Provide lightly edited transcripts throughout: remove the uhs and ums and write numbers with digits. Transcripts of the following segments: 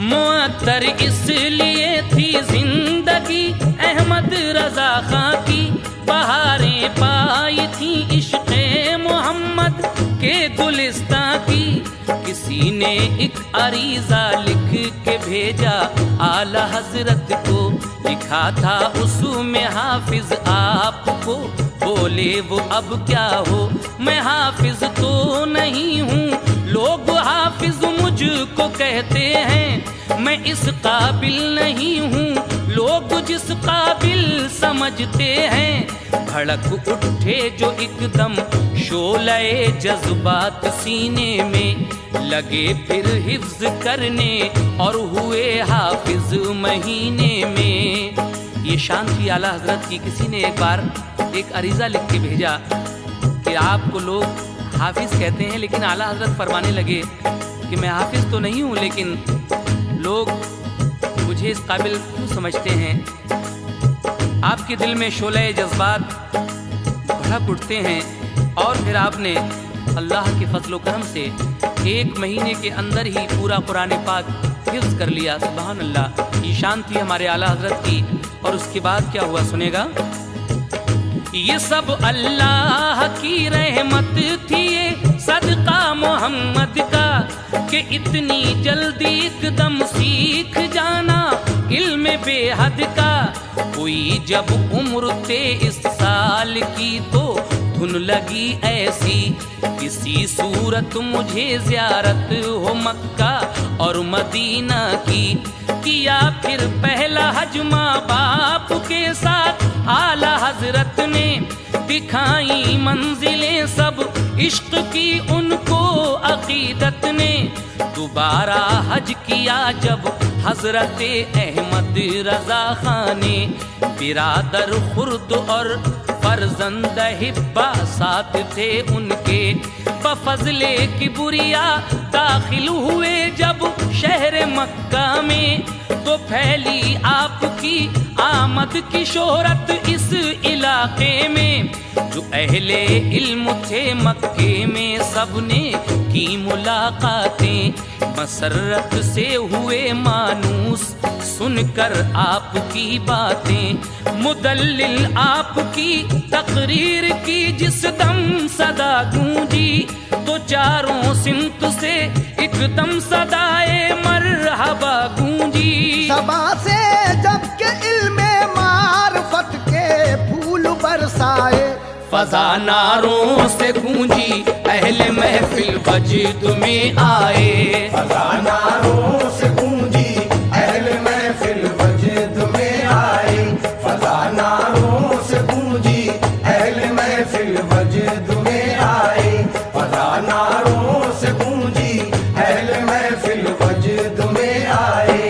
मुअत्तर इसलिए थी जिंदगी अहमद रजा खां की, बहारें पाई थी इश्क़े मोहम्मद के गुलिस्तां की। किसी ने एक अरीज़ा लिख के भेजा आला हजरत को, लिखा था उसमें हाफिज आपको, बोले वो अब क्या हो, मैं हाफिज तो नहीं हूँ, लोग हाफिज मुझको कहते हैं, मैं इस काबिल नहीं हूँ, लोग जिस काबिल समझते हैं। भड़क उठे जो एकदम शोले जज्बात सीने में, लगे फिर हिफ्ज करने और हुए हाफिज महीने में। ये शान थी आला हजरत की। किसी ने एक बार एक अरीज़ा लिख के भेजा कि आपको लोग हाफिज कहते हैं, लेकिन आला हजरत फरमाने लगे कि मैं हाफिज तो नहीं हूँ, लेकिन लोग मुझे इस काबिल क्यों समझते हैं। आपके दिल में शोले जज्बात भड़क उठते हैं और फिर आपने अल्लाह के फजल करम से 1 महीने के अंदर ही पूरा कुरान पाक हिफ्ज कर लिया। सुभान अल्लाह। ये शान थी हमारे आला हजरत की। और उसके बाद क्या हुआ सुनेगा। ये सब अल्लाह की रहमत थी, ये सदका मोहम्मद का, कि इतनी जल्दी एकदम सीख जाना इल्म बेहद का। हुई जब उम्र 23 साल की तो धुन लगी ऐसी, किसी सूरत मुझे ज़ियारत हो मक्का और मदीना की। किया फिर पहला हज माँ बाप के साथ आला हजरत ने, दिखाई मंजिलें सब इश्क की उनको अकीदत ने। दोबारा हज किया जब हजरत अहमद रजा खां ने, बिरादर खुर्द और फर्जंद हिब्बा साथ थे उनके। बफजले किबरिया दाखिल हुए जब शहर मक्का में, तो फैली आपकी आमद की शोहरत इस इलाके में। जो अहले इल्म थे मक्के में सबने की मुलाकातें, मसरत से हुए मानूस सुनकर आपकी बातें। मुदल्लिल आपकी तकरीर की जिस दम सदा गूंजी, तो चारों सिमत से एकदम सदाए मरहबा गूंजी। सबा से जब के इल्मे मारफत के फूल बरसाए, फजा नारों से गूंजी अहले महफिल वजद में आए। फजा नारों से गूंजी अहले महफिल वजद में आए। फजा नारों से गूंजी अहले महफिल वजद में आए। फजा नारों से गूंजी अहले महफिल वजद में आए।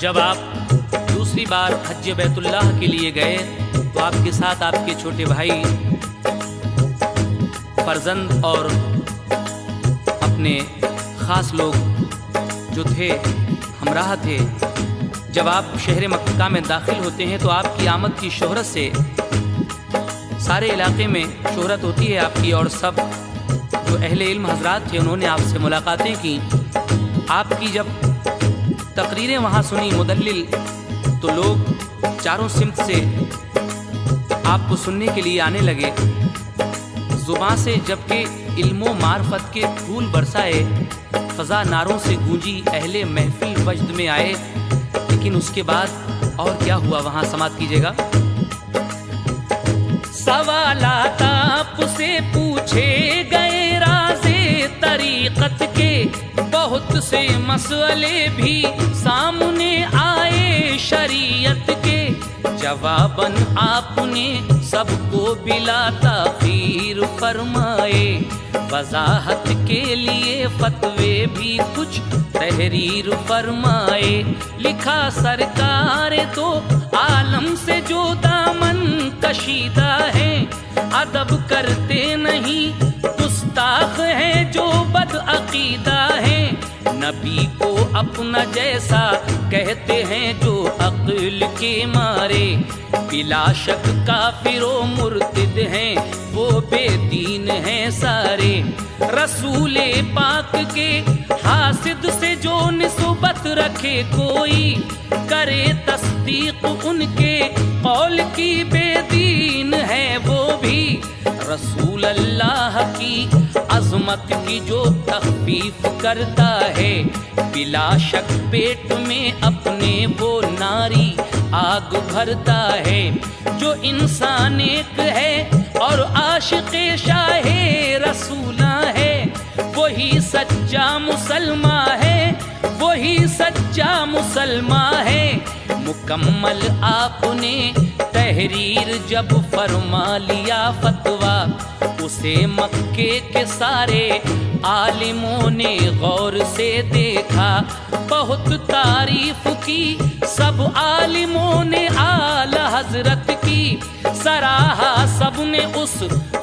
जब आप दूसरी बार हज बैतुल्लाह के लिए गए, तो आपके साथ आपके छोटे भाई, फर्जंद और अपने ख़ास लोग जो थे हमराह थे। जब आप शहर मक्का में दाखिल होते हैं तो आपकी आमद की शोहरत से सारे इलाके में शोहरत होती है आपकी। और सब जो अहले इल्म हजरात थे उन्होंने आपसे मुलाकातें की। आपकी जब तकरीरें वहाँ सुनी मुदल्लिल, तो लोग चारों सिमत से आपको सुनने के लिए आने लगे। ज़ुबान से जबकि इल्मो मार्फत के फूल बरसाए, फ़ज़ा नारों से गूंजी अहले महफिल वजद में आए। लेकिन उसके बाद और क्या हुआ वहाँ समात कीजिएगा। सवालात आपसे पूछे गए राज़े तरीक़त के, बहुत से मसले भी सामने आए शरीयत के। जवाबन आपने सबको बिला ताखीर फरमाए, वजाहत के लिए फतवे भी कुछ तहरीर फरमाए। लिखा सरकार तो आलम से जो दामन कशीदा है, अदब करते नहीं गुस्ताख है जो बद अकीदा है। नबी को अपना जैसा कहते हैं जो अक्ल के मारे, बिला शक काफिरो मुर्तिद हैं वो बेदीन हैं सारे। रसूले पाक के हासिद से जो निस्बत रखे कोई, करे तस्दीक उनके कौल की बेदीन है वो भी। रसूल अल्लाह की अजमत की जो तखफीफ करता है, बिला शक पेट में अपने वो नारी आग भरता है। जो इंसान एक है और आशिक़े शाहे रसूला है, वही सच्चा मुसलमान है, वही सच्चा मुसलमान है। मुकम्मल आपने तहरीर जब फरमा लिया फतवा, उसे मक्के के सारे आलिमों ने गौर से देखा। बहुत तारीफ की सब आलिमों ने आला हजरत की, सराहा सब ने उस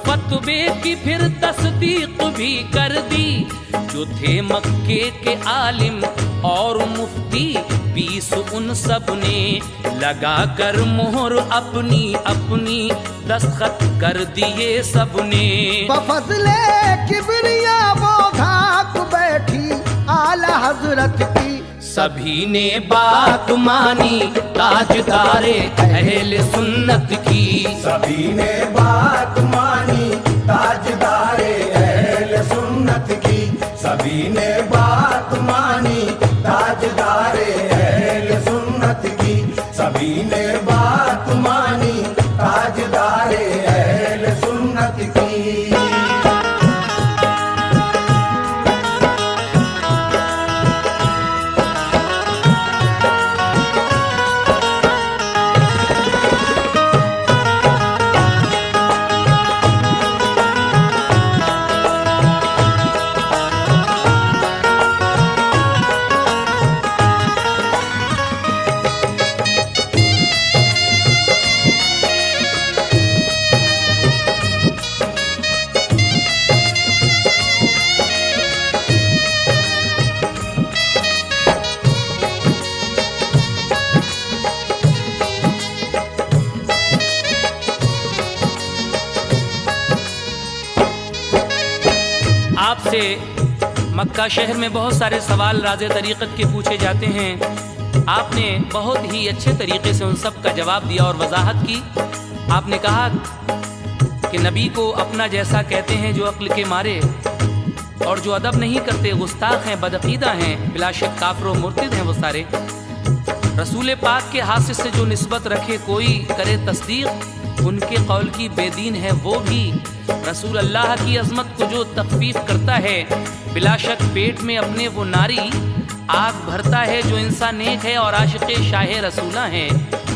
फतवे की फिर तस्दीक भी कर दी। जो थे मक्के के आलिम और मुफ्ती 20 उन सब ने लगा कर मोहर अपनी अपनी दस्तखत कर दिए सबने। बफज़ले किबरिया वो धाक बैठी आला हजरत की, सभी ने बात मानी ताजदारे अहले सुन्नत की। सभी ने बात मानी ताजदारे अहले सुन्नत की। सभी ने बात मानी ताजदारे अहले सुन्नत की। सभी ने बात मानी ताजदारे अहले सुन्नत की। आपसे मक्का शहर में बहुत सारे सवाल राज़े तरीक़त के पूछे जाते हैं। आपने बहुत ही अच्छे तरीके से उन सब का जवाब दिया और वजाहत की। आपने कहा कि नबी को अपना जैसा कहते हैं जो अक्ल के मारे, और जो अदब नहीं करते गुस्ताख हैं, बदअक़ीदा हैं, बिला शक काफ़िर और मुर्तिद हैं वो सारे। रसूल पाक के हासिल से जो निस्बत रखे कोई, करे तस्दीक उनके कौल की बेदीन है वो भी। रसूल अल्लाह की अजमत को जो तखफीफ करता है, बिला शक पेट में अपने वो नारी आग भरता है। जो इंसान नेक है और आशिक़े शाहे रसूला है,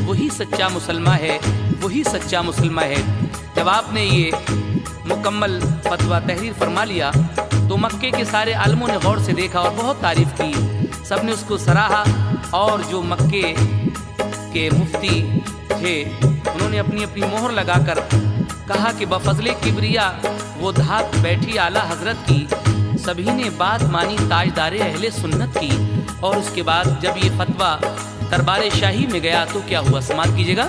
वही सच्चा मुसलमान है, वही सच्चा मुसलमान है। जब आपने ये मुकम्मल फतवा तहरीर फरमा लिया तो मक्के के सारे आलमों ने गौर से देखा और बहुत तारीफ की। सब ने उसको सराहा, और जो मक्के के मुफ्ती थे उन्होंने अपनी अपनी मोहर लगाकर कहा कि बफज़ले किबरिया वो धाक बैठी आला हजरत की। सभी ने बात मानी ताजदारे अहले सुन्नत की। और उसके बाद जब ये फतवा दरबार शाही में गया तो क्या हुआ, समात कीजिएगा।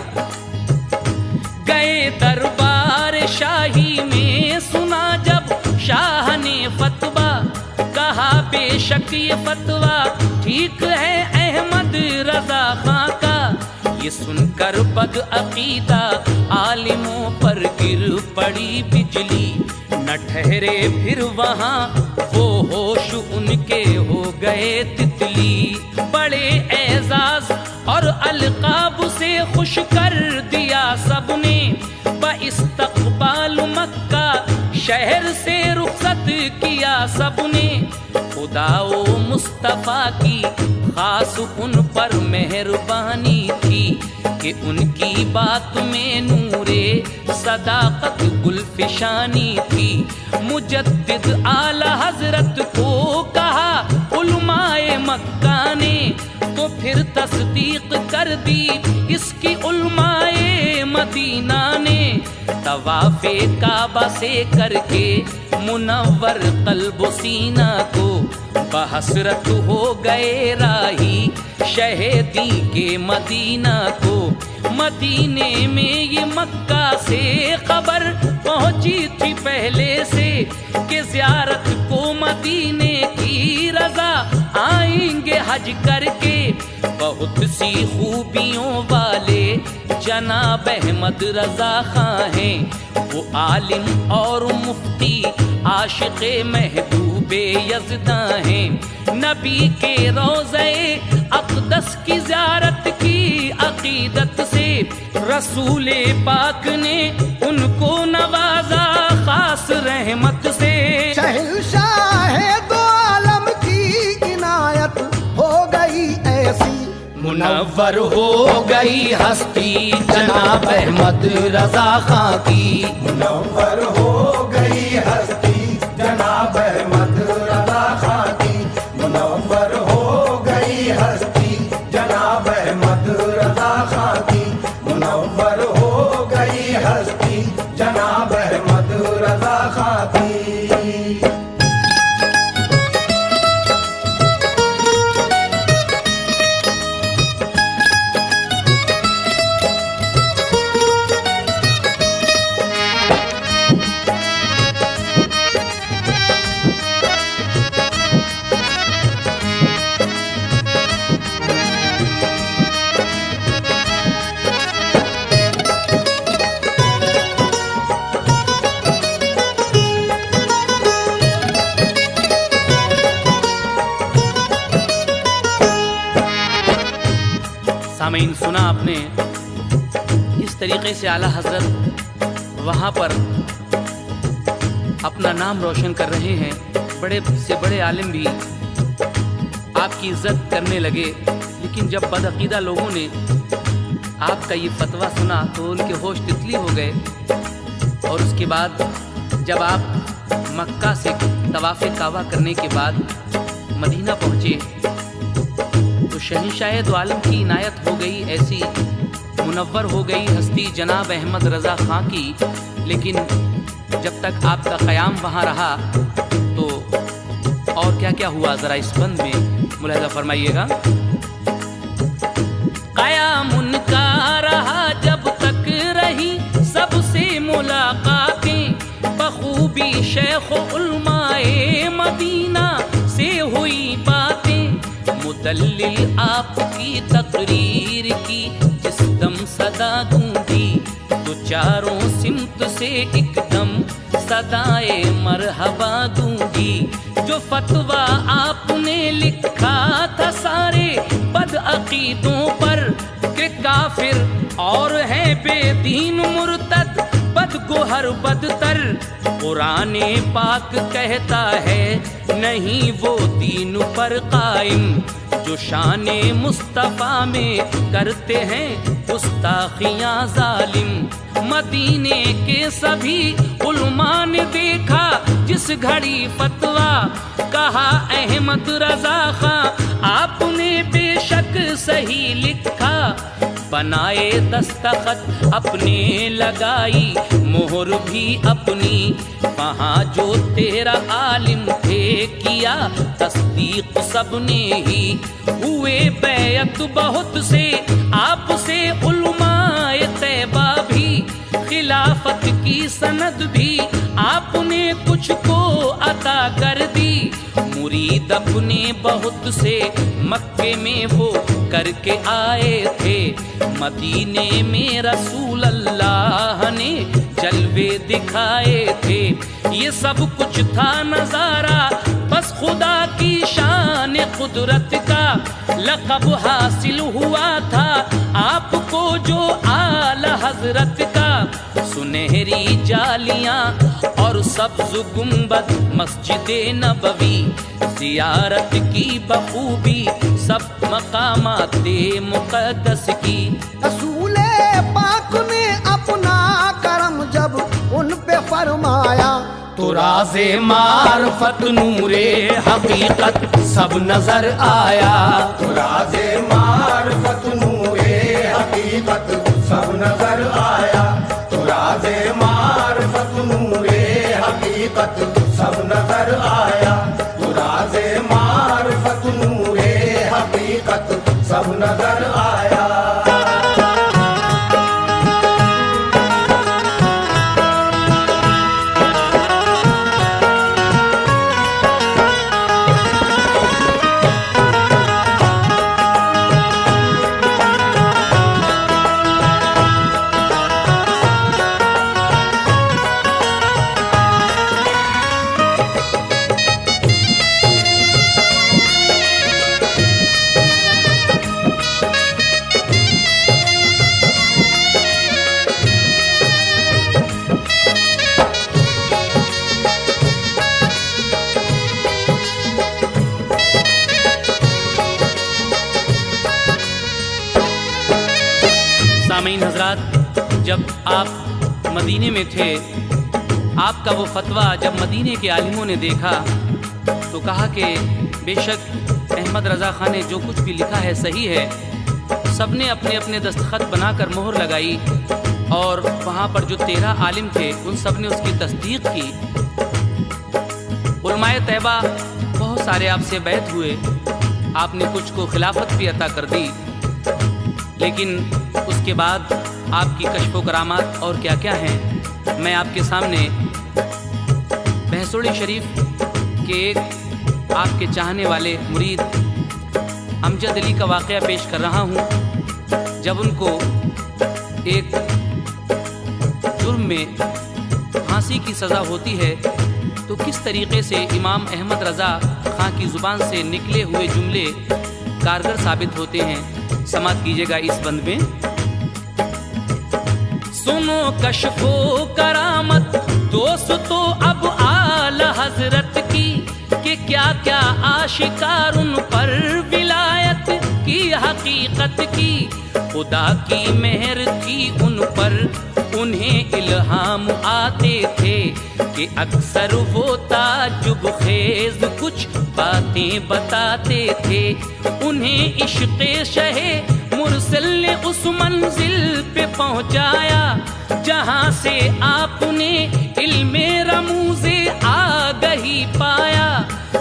गए दरबार शाही में, सुना जब शाह ने फतवा, कहा बेशक ये फतवा ठीक है अहमद रजा खां का। ये सुनकर बद अकीदा आलिमों पर गिर पड़ी बिजली, न ठहरे फिर वहाँ वो होश उनके हो गए तितली। बड़े एजाज और अलकाब से खुश कर दिया सबने, बइस्तक़बाल मक्का शहर से रुखसत किया सबने। खुदा ओ मुस्तफ़ा की खास उन पर मेहरबानी थी, कि उनकी बात में नूरे सदाकत गुलफिशानी थी। मुजद्दिद आला हजरत को कहा उलमाए मक्का ने, तो फिर तस्दीक कर दी इसकी उलमाए मदीना ने। तवाफे काबा से करके मुनव्वर कल्ब सीना को, बहसरत हो गए राही शहीदी के मदीना को। मदीने में ये मक्का से खबर पहुंची थी पहले से, कि ज़ियारत को मदीने की रजा आएंगे हज करके। बहुत सी खूबियों वाले जनाब अहमद रजा खां हैं, वो आलिम और मुफ्ती आशिक़े महबूबे यज़दा हैं। नबी के रोज़े अक़दस की ज़ियारत की अक़ीदत से, रसूले पाक ने उनको नवाजा खास रहमत से। शहंशाह दो आलम की इनायत हो गई ऐसी, मुनव्वर हो गई हस्ती जनाब अहमद रजा खां की। मुनव्वर हो गई हस्ती जनाब अहमद रजा खां की। मुनव्वर हो गई हस्ती जनाब अहमद रजा खां की। मुनव्वर हो गई हस्ती जनाब अहमद रजा खां की। सामीन, सुना आपने इस तरीके से आला हजरत वहाँ पर अपना नाम रोशन कर रहे हैं। बड़े से बड़े आलिम भी आपकी इज्जत करने लगे, लेकिन जब बदअकीदा लोगों ने आपका ये फतवा सुना तो उनके होश तितली हो गए। और उसके बाद जब आप मक्का से तवाफ़े काबा करने के बाद मदीना पहुँचे तो शहंशाह दो आलम की इनायत हो गई ऐसी, मुनव्वर हो गई हस्ती जनाब अहमद रज़ा खां की। लेकिन जब तक आपका क़याम वहाँ रहा तो और क्या क्या हुआ, ज़रा इस बंद में मुलाहिज़ा फरमाइएगा। क़याम उनका रहा जब तक रही सबसे मुलाकातें, बखूबी शेख उलमाए मदीना से हुई बातें। मुदल्लिल आपकी तकरीर की जिस दम सदा गूंजी, तो चारों सिमत से एकदम सदाए मरहबा गूंजी। जो फतवा आपने लिखा था सारे बदअकीदों पर, कि काफिर और है बेदीन मुर्तद बदगोहर बदतर। कुराने पाक कहता है नहीं वो दीन पर कायम, जो शाने मुस्तफा में करते हैं गुस्ताखियां जालिम। मदीने के सभी उलमा ने देखा जिस घड़ी फतवा, कहा अहमद रजा खां आपने बेशक सही लिखा। बनाए दस्तखत अपने लगाई मोहर भी अपनी, वहाँ जो तेरा आलिम थे किया तस्दीक सबने ही। हुए बैत बहुत से आपसे उलमाए तैबा भी, खिलाफत की सनद भी आपने कुछ को अता कर दी। मुरीद अपने बहुत से मक्के में वो करके आए थे, मदीने में रसूल अल्लाह ने जलवे दिखाए थे। ये सब कुछ था नजारा बस खुदा की शान कुदरत का, लक़ब हासिल हुआ था आपको जो आला हजरत का। सुनहरी जालियां और सब्ज़ गुंबद मस्जिद नबवी, ज़ियारत की बखूबी सब मकामाते मुक़द्दस की। रसूले पाक ने अपना करम जब उन पे फरमाया, तो राज़े मारफत नूरे हकीकत सब नजर आया। तो राज़े मारफत नूरे हकीकत सब नजर आया। तो राज़े मारफत नूरे हकीकत सब नजर आया। तो राज़े मारफत नूरे हकीकत सब नजर आया। सामीन हजरात, जब आप मदीने में थे, आपका वो फतवा जब मदीने के आलिमों ने देखा तो कहा कि बेशक अहमद रज़ा खान ने जो कुछ भी लिखा है सही है। सबने अपने अपने दस्तखत बनाकर मोहर लगाई और वहाँ पर जो 13 आलिम थे उन सब ने उसकी तस्दीक की। उलमाए तैयबा बहुत सारे आपसे बैत हुए, आपने कुछ को खिलाफत भी अता कर दी, लेकिन उसके बाद आपकी कश्फ़ो करामात और क्या क्या हैं, मैं आपके सामने बहसोड़ी शरीफ के एक आपके चाहने वाले मुरीद अमजद अली का वाक़या पेश कर रहा हूँ। जब उनको एक जुर्म में फांसी की सज़ा होती है तो किस तरीक़े से इमाम अहमद रज़ा खां की ज़ुबान से निकले हुए जुमले कारगर साबित होते हैं। समात कीजिएगा इस बंद में। सुनो कश्फो करामत दोस्तों अब आला हजरत की, कि क्या क्या आशिकार उन पर विलायत की हकीकत की। खुदा की मेहर थी उन पर, उन्हें इल्हाम आते थे कि अक्सर वो ताजुब खेज कुछ बातें बताते थे। उन्हें इश्क़े शहे मुरसल ने उस मंजिल पे पहुंचाया जहां से आपने इल्मे रमूज़े आगही पाया।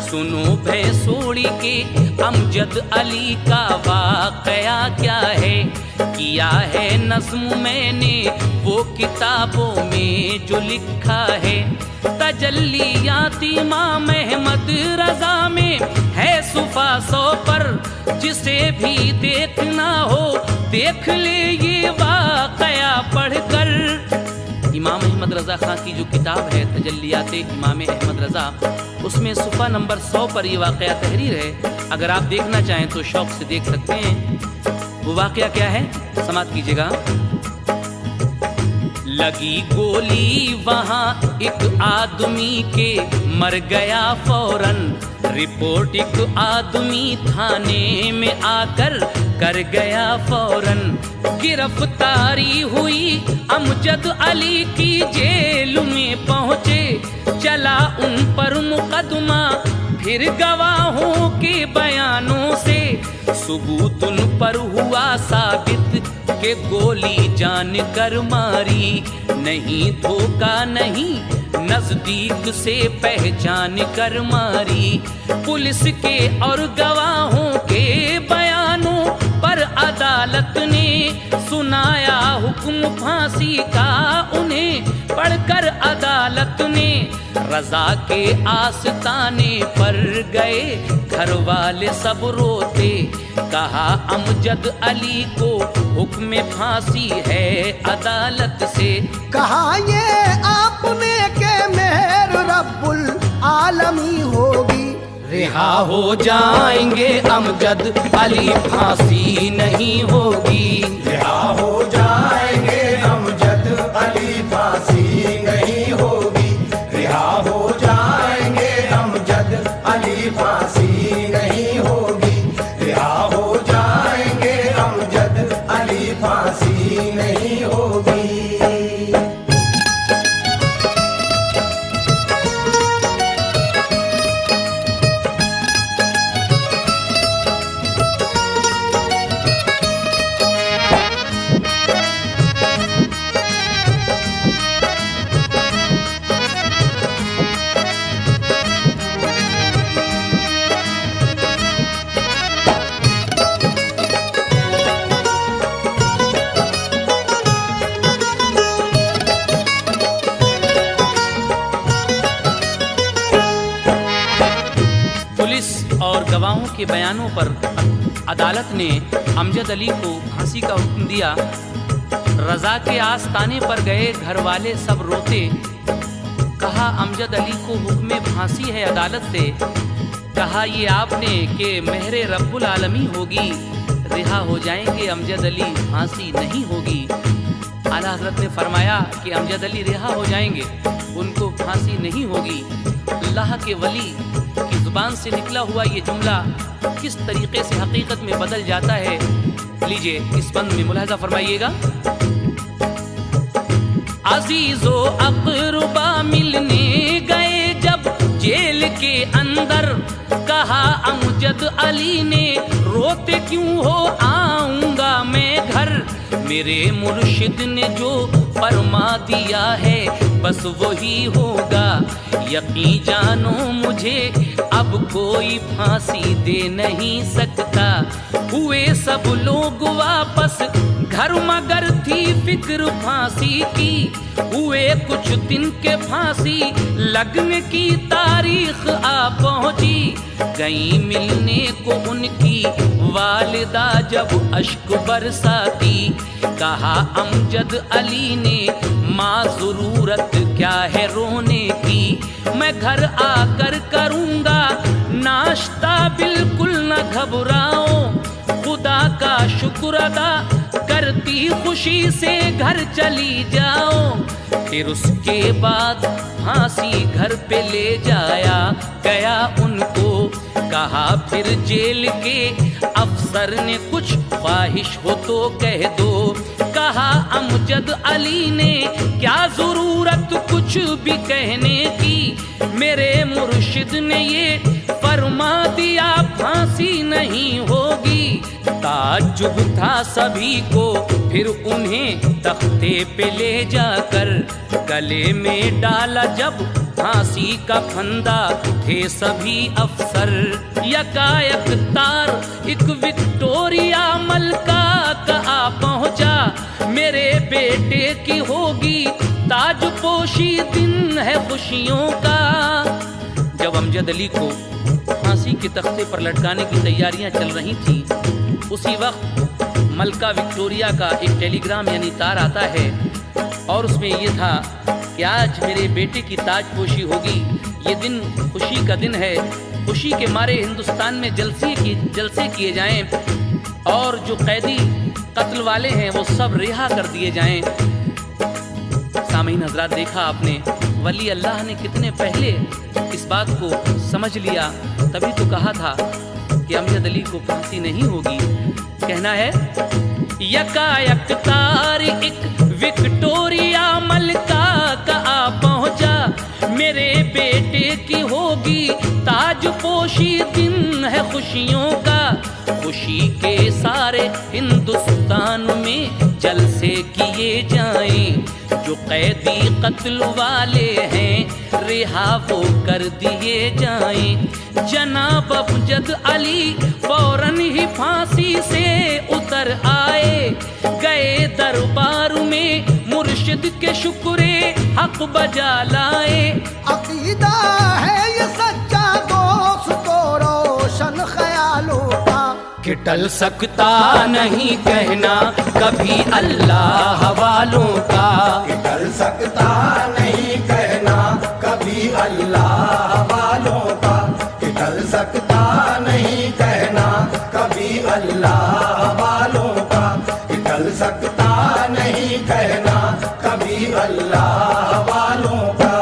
सुनो भैंसोड़ी के अमजद अली का वाक़या क्या है, किया है नज़्म मैंने वो किताबों में जो लिखा है। तजल्लियात इमाम अहमद रज़ा में है सुफ़ा 100 पर, जिसे भी देखना हो देख ले ये वाक़या पढ़कर। इमाम अहमद रज़ा खां की जो किताब है तजल्लियात इमाम अहमद रज़ा, उसमें सुफ़ा नंबर 100 पर ये वाक़या तहरीर है। अगर आप देखना चाहें तो शौक़ से देख सकते हैं। वो वाक़या क्या है, समात कीजिएगा। लगी गोली वहाँ एक आदमी के मर गया फौरन, रिपोर्ट एक आदमी थाने में आकर कर गया फौरन। गिरफ्तारी हुई अमजद अली की जेल में पहुँचे, चला उन पर मुकदमा फिर गवाहों के बयानों से। सबूत उन पर हुआ साबित के गोली जान कर मारी, नहीं धोखा नहीं नजदीक से पहचान कर मारी। पुलिस के और गवाहों के बयानों पर अदालत ने सुनाया हुक्म फांसी का उन्हें, पढ़कर अदालत ने रज़ा के आस्ताने पर गए घर वाले सब रोते। कहा अमजद अली को हुक्म फांसी है अदालत से। कहा ये आपने के मेहर रब्बुल आलमी होगी, रिहा हो जाएंगे अमजद अली फांसी नहीं होगी। रिहा हो जाएंगे अमजद अली फांसी नहीं होगी। रिहा हो जाएंगे अमजद अली फांसी नहीं होगी। रिहा और गवाहों के बयानों पर अदालत ने अमजद अली को फांसी का हुक्म दिया। रजा के आस्ताने पर गए घर वाले सब रोते। कहा अमजद अली को हुक्म फांसी है अदालत से। कहा ये आपने कि मेहरे रब्बुल आलमी होगी, रिहा हो जाएंगे अमजद अली, फांसी नहीं होगी। आला हजरत ने फरमाया कि अमजद अली रिहा हो जाएंगे, उनको फांसी नहीं होगी। अल्लाह के वली की जुबान से निकला हुआ ये जुमला किस तरीके से हकीकत में बदल जाता है, लीजिए इस बंद में मुलाहिजा फरमाइएगा। अजीजो अक़रबा मिलने गए जब जेल के अंदर, कहा अमजद अली ने रोते क्यों हो, आऊंगा मैं घर। मेरे मुर्शिद ने जो फरमा दिया है बस वही होगा, यकीन जानो मुझे अब कोई फांसी दे नहीं सकता। हुए सब लोग वापस घर मगर थी फिक्र फांसी की, हुए कुछ दिन के फांसी लगने की तारीख आ पहुंची। गई मिलने को उनकी वालिदा जब अश्क बरसाती, कहा अमजद अली ने माँ जरूरत क्या है रोने की, मैं घर आकर करूँगा नाश्ता, बिल्कुल न घबराओ, खुदा का शुक्र अदा करती खुशी से घर चली जाओ। फिर उसके बाद फांसी घर पे ले जाया गया उनको। कहा फिर जेल के अफसर ने कुछ ख्वाहिश हो तो कह दो। कहा अमजद अली ने क्या जरूरत कुछ भी कहने की, मेरे मुर्शिद ने ये फरमा दिया फांसी नहीं होगी। ताज्जुब था सभी को, फिर उन्हें तख्ते पे ले जाकर गले में डाला जब फांसी का फंदा, थे सभी अफसर यकायक तार। एक विक्टोरिया मलका का आ पहुंचा, मेरे बेटे की होगी ताजपोशी, दिन है खुशियों का। जब अमजद अली को फांसी के तख्ते पर लटकाने की तैयारियां चल रही थी, उसी वक्त मलका विक्टोरिया का एक टेलीग्राम यानी तार आता है और उसमें ये था कि आज मेरे बेटे की ताजपोशी होगी, ये दिन खुशी का दिन है, खुशी के मारे हिंदुस्तान में जलसे किए जाएं और जो कैदी कत्ल वाले हैं वो सब रिहा कर दिए जाएं। सामीन हजरात, देखा आपने वली अल्लाह ने कितने पहले इस बात को समझ लिया, तभी तो कहा था कि अमजद अली को फांसी नहीं होगी। कहना है यकायक तार एक विक्टोरिया मलका का आ पहुंचा, मेरे बेटे की होगी ताजपोशी, दिन है खुशियों का। खुशी के सारे हिंदुस्तान में जलसे किए जाएं, जो कैदी कत्ल वाले हैं रिहा वो कर दिए जाएं। जनाब अमजद अली फौरन ही फांसी से उतर आए, गए दरबार में मुर्शिद के शुक्रे हक बजा लाए। अकीदा है ये सच्चा दोस्त तो रोशन ख्यालों का, कि टल सकता नहीं कहना कभी अल्लाह वालों का, कि टल सकता नहीं कहना कभी अल्लाह वालों का, कि टल सकता नहीं कहना कभी अल्लाह वालों का, कि टल सकता नहीं कहना कभी अल्लाह वालों का।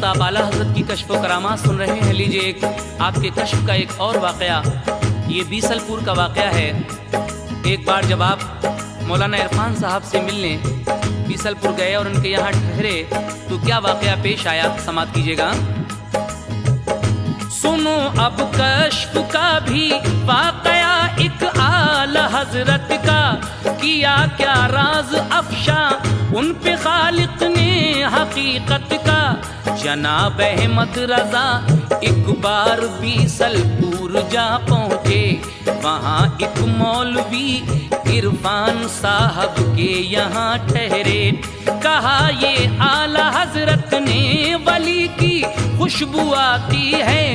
आप आला हजरत की कश्फ व करामात सुन रहे हैं। लीजिए एक आपके कश्फ का एक और वाक़या, ये बीसलपुर का वाक़या है। एक बार जब आप मौलाना इरफान साहब से मिलने बीसलपुर गए और उनके यहाँ ठहरे तो क्या वाक़या पेश आया, समात कीजिएगा। सुनो अब कश्फ का भी वाक़या एक आला हजरत का, किया क्या राज अफशा उन पे खालिक ने हकीकत का। जनाब अहमद रजा एक बार बीसलपुर जा पहुँचे, वहाँ एक मौलवी इरफान साहब के यहाँ ठहरे। कहा ये आला हजरत ने वली की खुशबू आती है,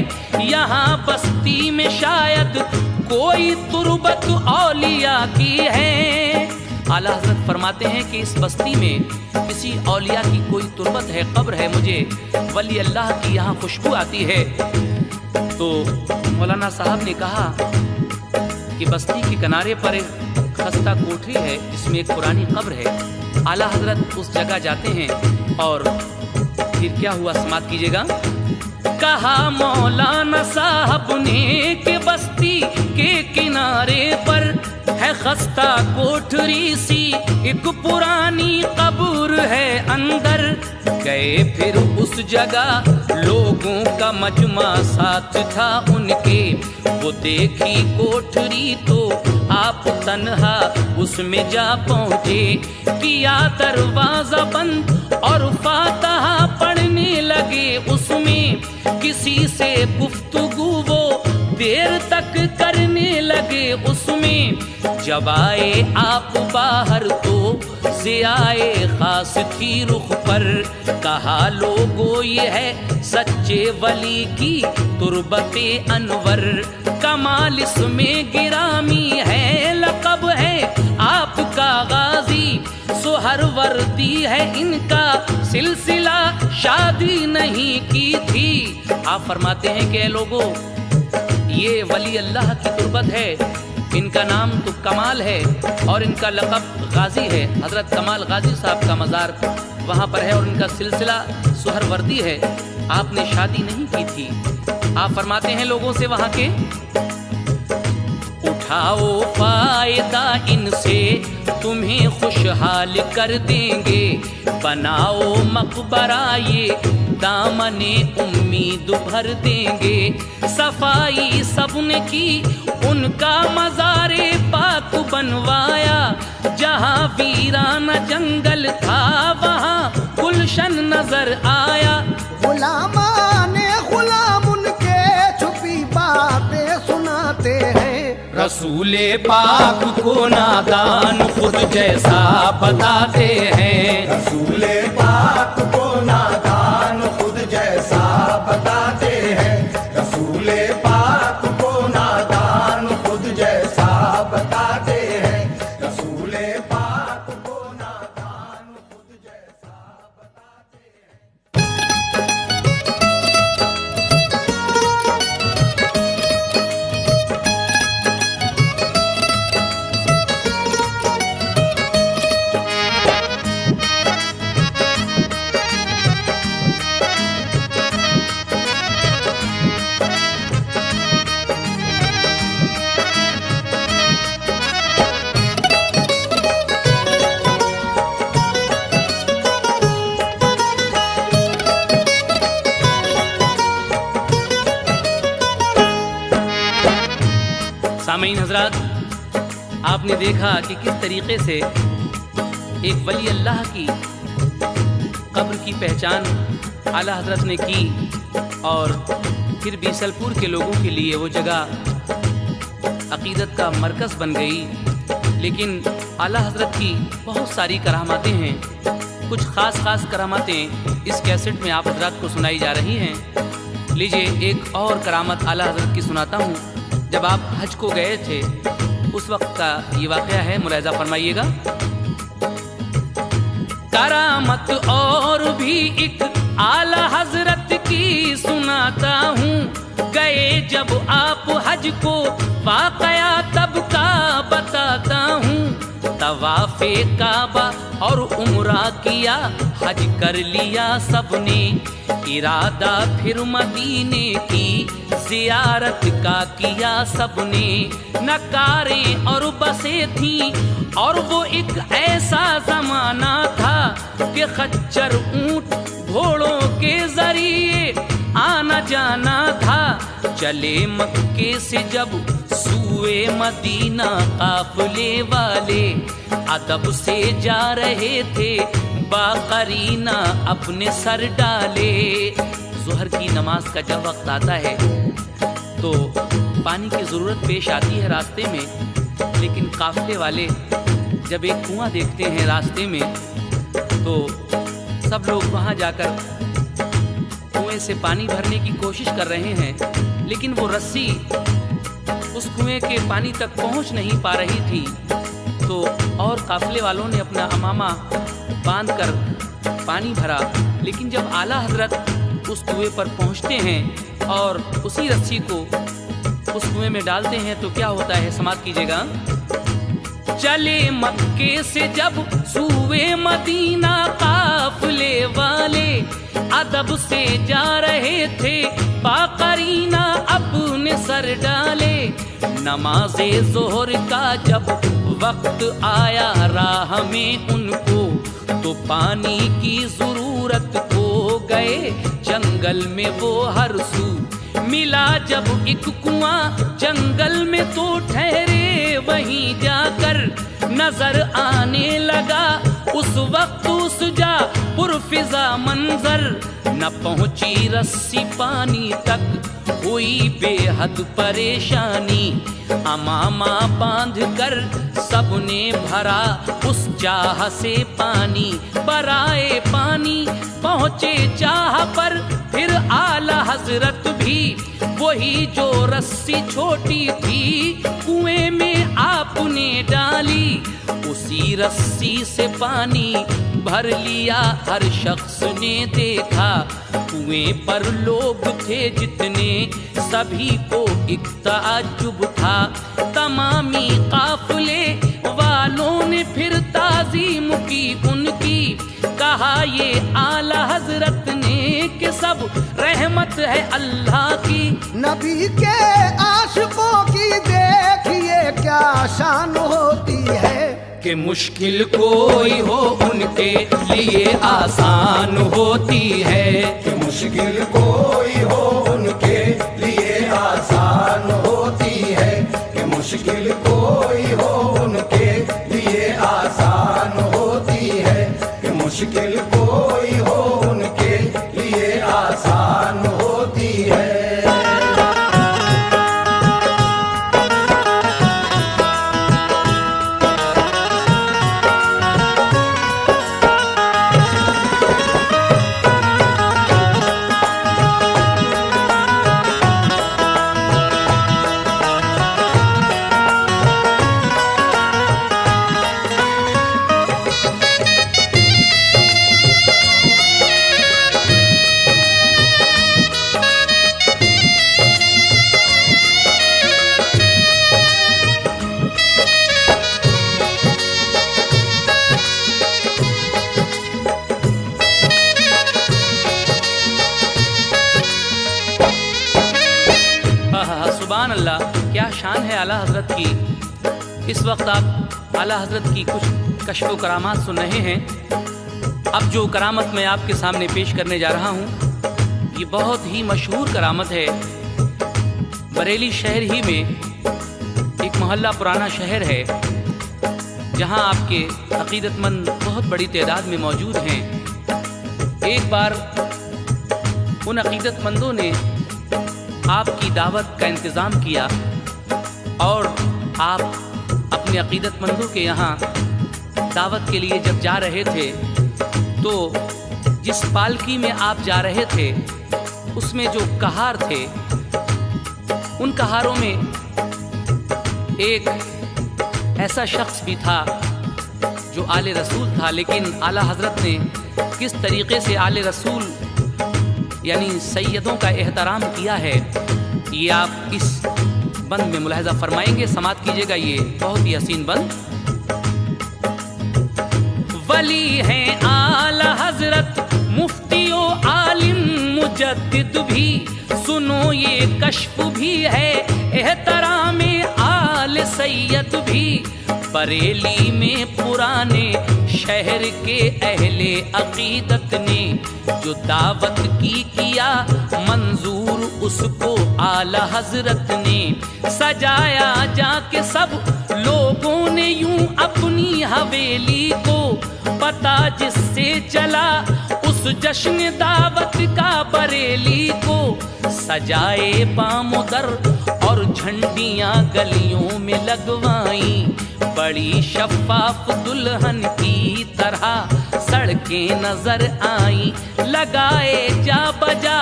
यहाँ बस्ती में शायद कोई तुरबत औलिया की है। आला हजरत फरमाते हैं कि इस बस्ती में किसी औलिया की कोई तुरबत है, कब्र है, मुझे वली अल्लाह की यहाँ खुशबू आती है। तो मौलाना साहब ने कहा कि बस्ती के किनारे पर एक खस्ता कोठरी है जिसमें एक पुरानी कब्र है। आला हजरत उस जगह जाते हैं और फिर क्या हुआ, समात कीजिएगा। कहा मौलाना साहब ने कि बस्ती के किनारे पर है खस्ता कोठरी सी, एक पुरानी कब्र है अंदर। गए फिर उस जगह लोगों का मजमा साथ था उनके, वो देखी कोठरी तो आप तन्हा उसमें जा पहुँचे। किया दरवाजा बंद और फातिहा पढ़ने लगे उसमें, किसी से गुफ्तगू वो देर तक करने लगे उसमें। जब आए आप बाहर तो ज़ियाए खास थी रुख पर, कहा लोगो ये है सच्चे वली की तुरबते अनवर। कमाल इसमें गिरामी है, लक़ब है आपका गाजी, सोहर वर्दी है इनका सिलसिला, शादी नहीं की थी। आप फरमाते हैं कि लोगों ये वली अल्लाह की तुरबत है, इनका नाम तो कमाल है और इनका लक़ब गाजी है। हज़रत कमाल गाजी साहब का मज़ार वहाँ पर है और इनका सिलसिला सुहरवर्दी है, आपने शादी नहीं की थी। आप फरमाते हैं लोगों से वहाँ के, उठाओ फ़ायदा इनसे तुम्हें खुशहाल कर देंगे, बनाओ मकबरा ये दामने उम्मीद भर देंगे। सफाई सबने की उनका मज़ारे पाक बनवाया, जहाँ वीराना जंगल था वहाँ गुलशन नजर आया। गुलामाने गुलाम उनके छुपी बातें सुनाते हैं, रसूले पाक को नादान खुद जैसा बताते हैं। रसूले पाक को नादान खुद जैसा बताते हैं, रसूले पाक को नादान खुद जैसा बताते हैं, रसूले पाक को नादान खुद जैसा बताते हैं। सामीन हजरात, आपने देखा कि किस तरीके से एक वली अल्लाह की कब्र की पहचान आला हजरत ने की और फिर बीसलपुर के लोगों के लिए वो जगह अकीदत का मरकज़ बन गई। लेकिन आला हजरत की बहुत सारी करामातें हैं, कुछ ख़ास करामातें इस कैसेट में आप हजरात को सुनाई जा रही हैं। लीजिए एक और करामत आला हजरत की सुनाता हूँ। जब आप हज को गए थे उस वक्त का ये वाक़या है, मुलाहिज़ा फरमाइएगा। करामत और भी एक आला हजरत की सुनाता हूँ। गए जब आप हज को वाक़या तब का बताता हूँ। तवाफ़े काबा और उम्रा किया, हज कर लिया सबने, इरादा फिर मदीने की जियारत का किया सबने, नकारें और बसें थीं और वो एक ऐसा जमाना था कि खच्चर ऊंट घोड़ों के जरिए आना जाना था। चले मक्के से जब सूए मदीना काफिले वाले, अदब से जा रहे थे बाकरीना अपने सर डाले। ज़ोहर की नमाज का जब वक्त आता है तो पानी की ज़रूरत पेश आती है रास्ते में, लेकिन काफिले वाले जब एक कुआं देखते हैं रास्ते में तो सब लोग वहाँ जाकर कुएं से पानी भरने की कोशिश कर रहे हैं, लेकिन वो रस्सी उस कुएं के पानी तक पहुँच नहीं पा रही थी। तो और काफिले वालों ने अपना अमामा बांध कर पानी भरा, लेकिन जब आला हजरत उस कुएं पर पहुँचते हैं और उसी रस्सी को उस कुएं में डालते हैं तो क्या होता है, समाप्त कीजिएगा। चले मक्के से जब सूए मदीना काफिले वाले, अदब से जा रहे थे बाकरीना अपने सर डाले। नमाज़े ज़ोहर का जब वक्त आया राह में उनको, तो पानी की ज़रूरत हो गए जंगल में वो हर सू। मिला जब एक कुआं जंगल में तो ठहरे वहीं जाकर, नजर आने लगा उस वक्त उस जा पुरफिजा मंजर। न पहुंची रस्सी पानी तक हुई बेहद परेशानी, अमामा बांध कर सबने भरा उस चाह से पानी। बराए पानी पहुँचे चाह पर फिर आला हजरत भी, वही जो रस्सी छोटी थी कुएं में आपने डाली। उसी रस्सी से पानी भर लिया हर शख्स ने देखा, कुएं पर लोग थे जितने सभी को एक ताज्जुब था। तमामी काफिले वालों ने फिर ताज़ीम की उनकी, कहा ये आला हजरत ने कि सब रहमत है अल्लाह की। नबी के आशिकों की देखिए क्या शान होती है, कि मुश्किल कोई हो उनके लिए आसान होती है। कि मुश्किल कोई हो उनके लिए आसान होती है। कि मुश्किल कोई हो उनके लिए आसान होती है। कि मुश्किल कोई हो उनके लिए आसान होती है। सुभान अल्लाह, क्या शान है आला हजरत की। इस वक्त आप आला हजरत की कुछ कश्फ करामात सुन रहे हैं। अब जो करामत मैं आपके सामने पेश करने जा रहा हूँ ये बहुत ही मशहूर करामत है। बरेली शहर ही में एक मोहल्ला पुराना शहर है जहाँ आपके अकीदतमंद बहुत बड़ी तादाद में मौजूद हैं। एक बार उन अकीदतमंदों ने आपकी दावत का इंतज़ाम किया और आप अपने अकीदतमंदों के यहाँ दावत के लिए जब जा रहे थे तो जिस पालकी में आप जा रहे थे उसमें जो कहार थे उन कहारों में एक ऐसा शख्स भी था जो आले रसूल था, लेकिन आला हजरत ने किस तरीके से आले रसूल यानी सैयदों का एहतराम किया है ये आप इस बंद में मुलाहिजा फरमाएंगे। समात कीजिएगा, ये बहुत ही हसीन बंद। वली हैं आला हजरत मुफ्तियो आलिम मुजद्दिद भी, सुनो ये कश्फ भी है एहतराम आल सैयद भी। बरेली में पुराने शहर के अहले अकीदत ने जो दावत की किया मंजूर, उसको आला हजरत ने सजाया जाके सब लोगों ने यूं अपनी हवेली को। पता जिससे चला उस जश्न दावत का बरेली को, सजाए बामुदर और झंडियां गलियों में लगवाई। बड़ी शफाफ दुल्हन की तरह सड़कें नजर आई। लगाए जा बजा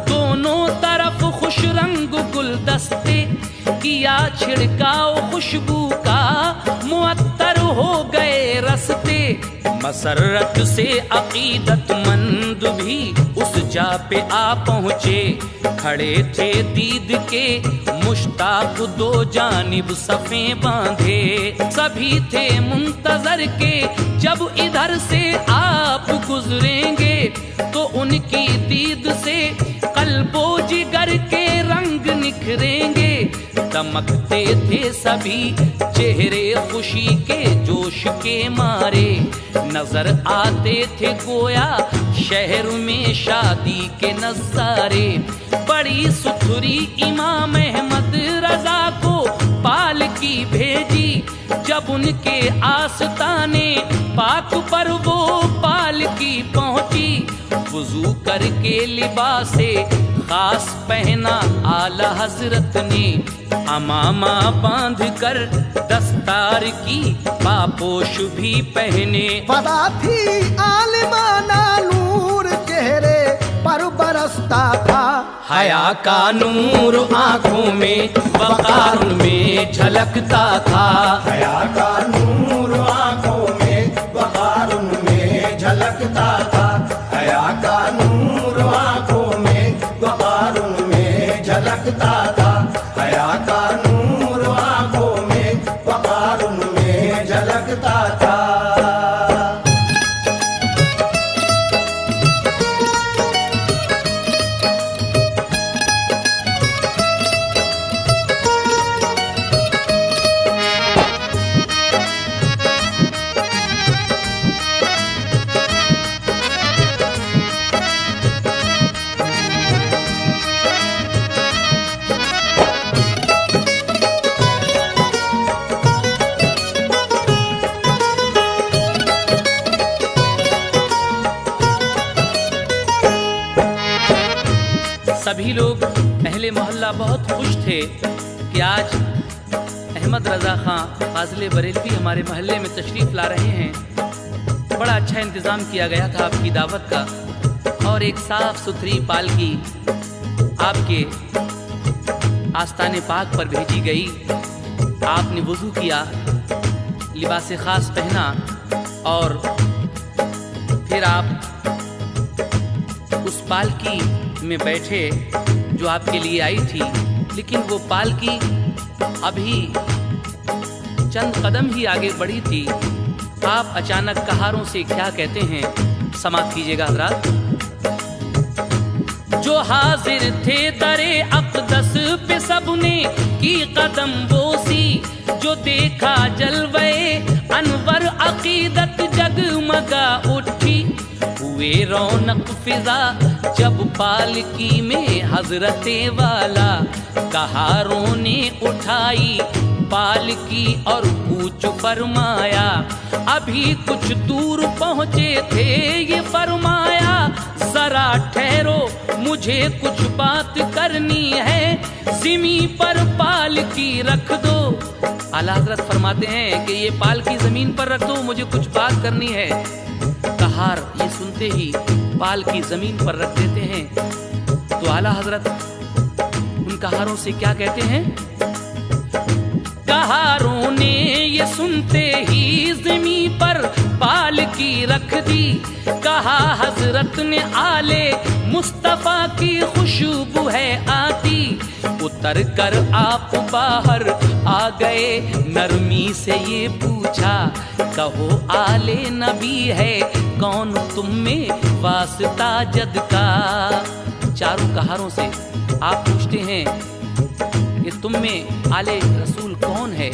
दोनों तरफ खुश रंग गुलदस्ते, किया छिड़काओ खुशबू का मुअत्तर हो गए रस्ते। मसरत से अकीदतमंद भी उस जा पे आ पहुँचे। खड़े थे दीद के मुश्ताक दो जानिब सफ़े बांधे। सभी थे मुंतजर के जब इधर से आप गुजरेंगे, तो उनकी दीद से कल्बो जिगर के रंग निखरेंगे। दमकते थे सभी चेहरे खुशी के जोश के मारे। नजर आते थे गोया शहर में शादी के नजारे। बड़ी सुथरी इमाम अहमद रजा को पालकी भेजी। जब उनके आस्ताने पाक पर वो पालकी पहुंची, वुजू करके लिबासे खास पहना आला हजरत ने। अमामा बांध कर दस्तार की पापोश भी पहने। पता थी आलिमाना नूर चेहरे पर बरसता था। हया का नूर आंखों में वकार में झलकता था। हया का नूर आंखों में वकार में झलकता था। हया का नूर आंखों में वकार में झलकता था। हया का नूर आंखों में वकार में झलकता था। सभी लोग अहले मोहल्ला बहुत खुश थे कि आज अहमद रजा खां फाजिल बरेलवी हमारे मोहल्ले में तशरीफ़ ला रहे हैं। बड़ा अच्छा इंतज़ाम किया गया था आपकी दावत का, और एक साफ़ सुथरी पालकी आपके आस्ताने पाक पर भेजी गई। आपने वज़ू किया, लिबास ख़ास पहना, और फिर आप उस पालकी में बैठे जो आपके लिए आई थी। लेकिन वो पालकी अभी चंद कदम ही आगे बढ़ी थी, आप अचानक कहारों से क्या कहते हैं, समाप्त कीजिएगा हज़रात। जो हाजिर थे दरे अक़दस पे सबने की कदम बोसी। जो देखा जलवे अनवर अकीदत जगमगा उठी। हुए रौनक फिजा जब पालकी में हजरते वाला। कहारों ने उठाई पालकी और कूच फरमाया। अभी कुछ दूर पहुँचे थे ये फरमाया, जरा ठहरो मुझे कुछ बात करनी है, ज़मीं पर पालकी रख दो। आला हज़रत फरमाते हैं कि ये पालकी ज़मीन पर रख दो, मुझे कुछ बात करनी है। कहार ये सुनते ही पालकी ज़मीन पर रख देते हैं। तो आला हज़रत उन कहारों से क्या कहते हैं? कहारों ने ये सुनते ही ज़मीन पर पालकी रख दी। कहा हजरत ने आले मुस्तफा की खुशबू है आती। उतर कर आप बाहर आ गए, नरमी से ये पूछा, कहो आले नबी है कौन तुम में वास्ता जद का। चारों कहारों से आप पूछते हैं कि तुम में आले रसूल कौन है,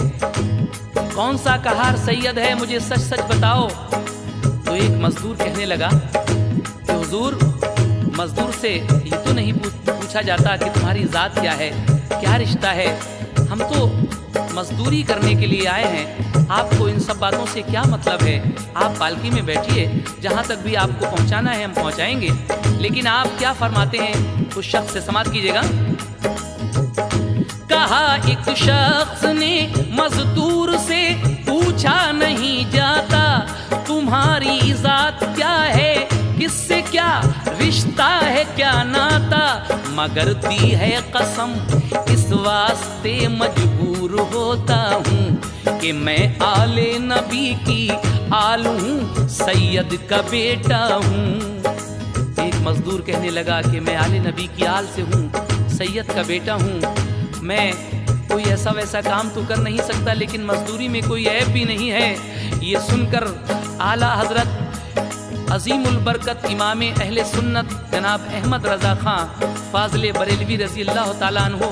कौन सा कहार सैयद है, मुझे सच सच बताओ। तो एक मजदूर कहने लगा कि हुजूर, मजदूर से ये तो नहीं पूछा जाता कि तुम्हारी जात क्या है, क्या रिश्ता है, हम तो मजदूरी करने के लिए आए हैं, आपको इन सब बातों से क्या मतलब है। आप पालकी में बैठिए, जहाँ तक भी आपको पहुँचाना है हम पहुँचाएंगे, लेकिन आप क्या फरमाते हैं उस शख्स से समाप्त कीजिएगा। कहा एक शख्स ने मजदूर से, पूछा नहीं जाता तुम्हारी जात क्या है, किससे क्या रिश्ता है, क्या नाता, मगर दी है कसम इस वास्ते मजबूर होता हूँ कि मैं आले नबी की आल हूँ, सैयद का बेटा हूँ। एक मजदूर कहने लगा कि मैं आले नबी की आल से हूँ, सैयद का बेटा हूँ, मैं कोई ऐसा वैसा काम तो कर नहीं सकता, लेकिन मजदूरी में कोई ऐब भी नहीं है। ये सुनकर आला हजरत अजीमुल बरकत इमाम अहले सुन्नत जनाब अहमद रज़ा खां फाज़िले बरेलवी रज़ी अल्लाह ताला अन्हु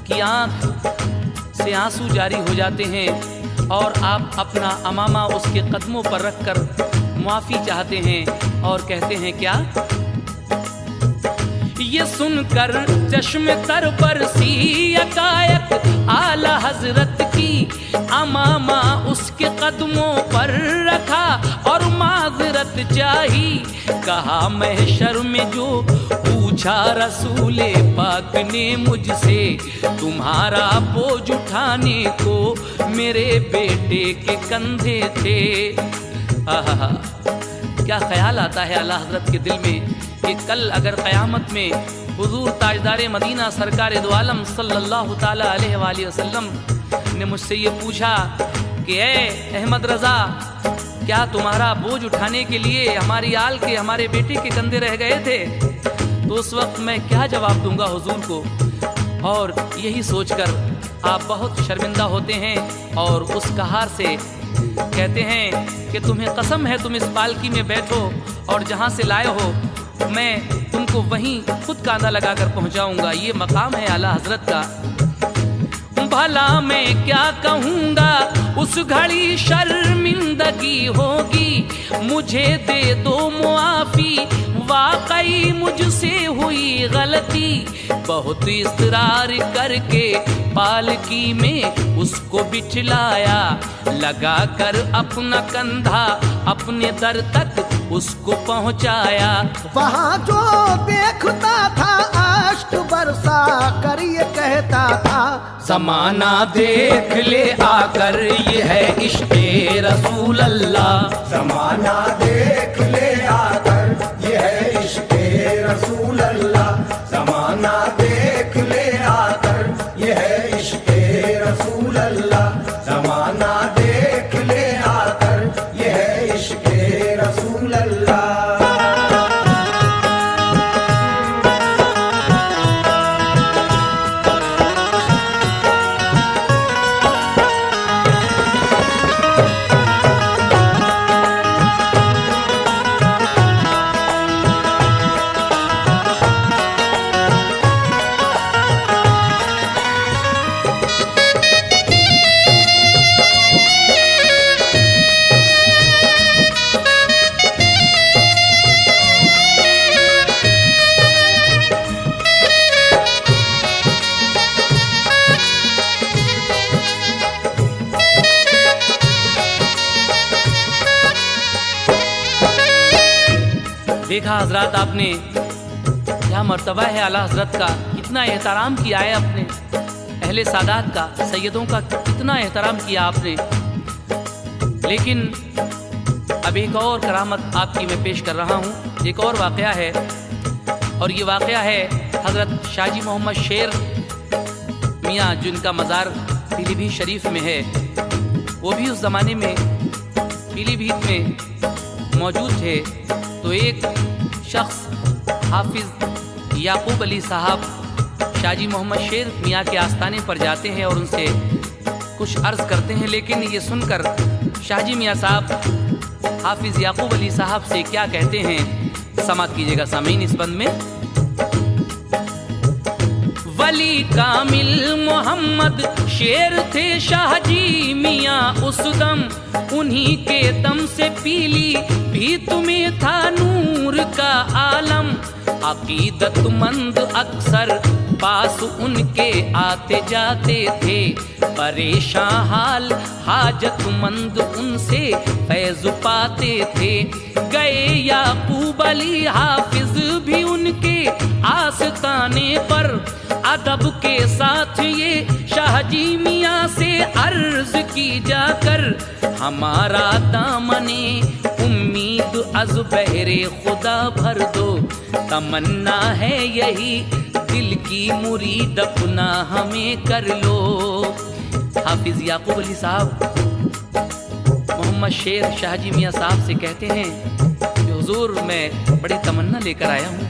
की आँख से आंसू जारी हो जाते हैं और आप अपना अमामा उसके कदमों पर रखकर मुआफ़ी चाहते हैं और कहते हैं क्या, ये सुनकर चश्म तर बरसी यकायक आला हजरत की, अमामा उसके कदमों पर रखा और माजरत चाही। कहा महशर में जो पूछा रसूले पाक ने मुझसे, तुम्हारा बोझ उठाने को मेरे बेटे के कंधे थे। आहा, क्या ख्याल आता है आला हजरत के दिल में कि कल अगर क़यामत में हुजूर ताजदार मदीना सरकार दो आलम सल्लल्लाहु ताला अलैहि वसल्लम ने मुझसे ये पूछा कि ए अहमद रज़ा, क्या तुम्हारा बोझ उठाने के लिए हमारी आल के, हमारे बेटे के कंधे रह गए थे, तो उस वक्त मैं क्या जवाब दूंगा हुजूर को। और यही सोचकर आप बहुत शर्मिंदा होते हैं और उस कहार से कहते हैं कि तुम्हें कसम है तुम इस पालकी में बैठो और जहाँ से लाए हो मैं तुमको वहीं खुद कांधा लगाकर पहुंचाऊंगा। ये मकाम है आला हजरत का। भला मैं क्या कहूँगा उस घड़ी शर्मिंदगी होगी, मुझे दे दो मुआफ़ी वाकई मुझसे हुई गलती। बहुत इस्तरार करके पालकी में उसको बिठलाया, लगा कर अपना कंधा अपने दर तक उसको पहुंचाया। वहाँ जो देखता था अश्क बरसा कर ये कहता था, ज़माना देख ले आकर ये है इश्क़े रसूल अल्लाह। ज़माना देख ले आकर ये है इश्क़े रसूल अल्लाह। ज़माना देख ले आकर ये है इश्क़े रसूल अल्लाह। ज़माना देख ले आकर ये है इश्क़े रसूल अल्लाह। देखा हजरत आपने क्या मर्तबा है आला हजरत का, कितना एहतराम किया है अपने अहले सादात का, सैयदों का कितना एहतराम किया आपने। लेकिन अब एक और करामत आपकी मैं पेश कर रहा हूँ। एक और वाक़या है और ये वाक़या है हजरत शाहजी मोहम्मद शेर मियाँ जिनका मज़ार पीलीभीत शरीफ में है। वो भी उस ज़माने में पीलीभीत में मौजूद थे। तो एक शख्स हाफिज़ याकूब अली साहब शाहजी मोहम्मद शेर मियाँ के आस्थाने पर जाते हैं और उनसे कुछ अर्ज़ करते हैं। लेकिन ये सुनकर शाहजी मियाँ साहब हाफिज़ याकूब अली साहब से क्या कहते हैं, समात कीजिएगा सामीन इस बंद में। वली कामिल मोहम्मद शेर थे शाहजी मियाँ उस दम, उन्हीं के दम से पीली भी तुम्हें था नूर का आलम। अकीदतमंद अक्सर पास उनके आते जाते थे, परेशान हाल हाजतमंद उनसे फैज पाते थे। गए याकूब अली हाफिज भी उनके आस्ताने पर, अदब के साथ ये शाहजी मियाँ से अर्ज की जाकर, हमारा दामने उम्मीद अज बहरे खुदा भर दो, तमन्ना है यही दिल की मुरीद अपना हमें कर लो। हाफिज याकूब अली साहब मोहम्मद शेर शाहजी मियाँ साहब से कहते हैं कि हुजूर मैं बड़ी तमन्ना लेकर आया हूँ,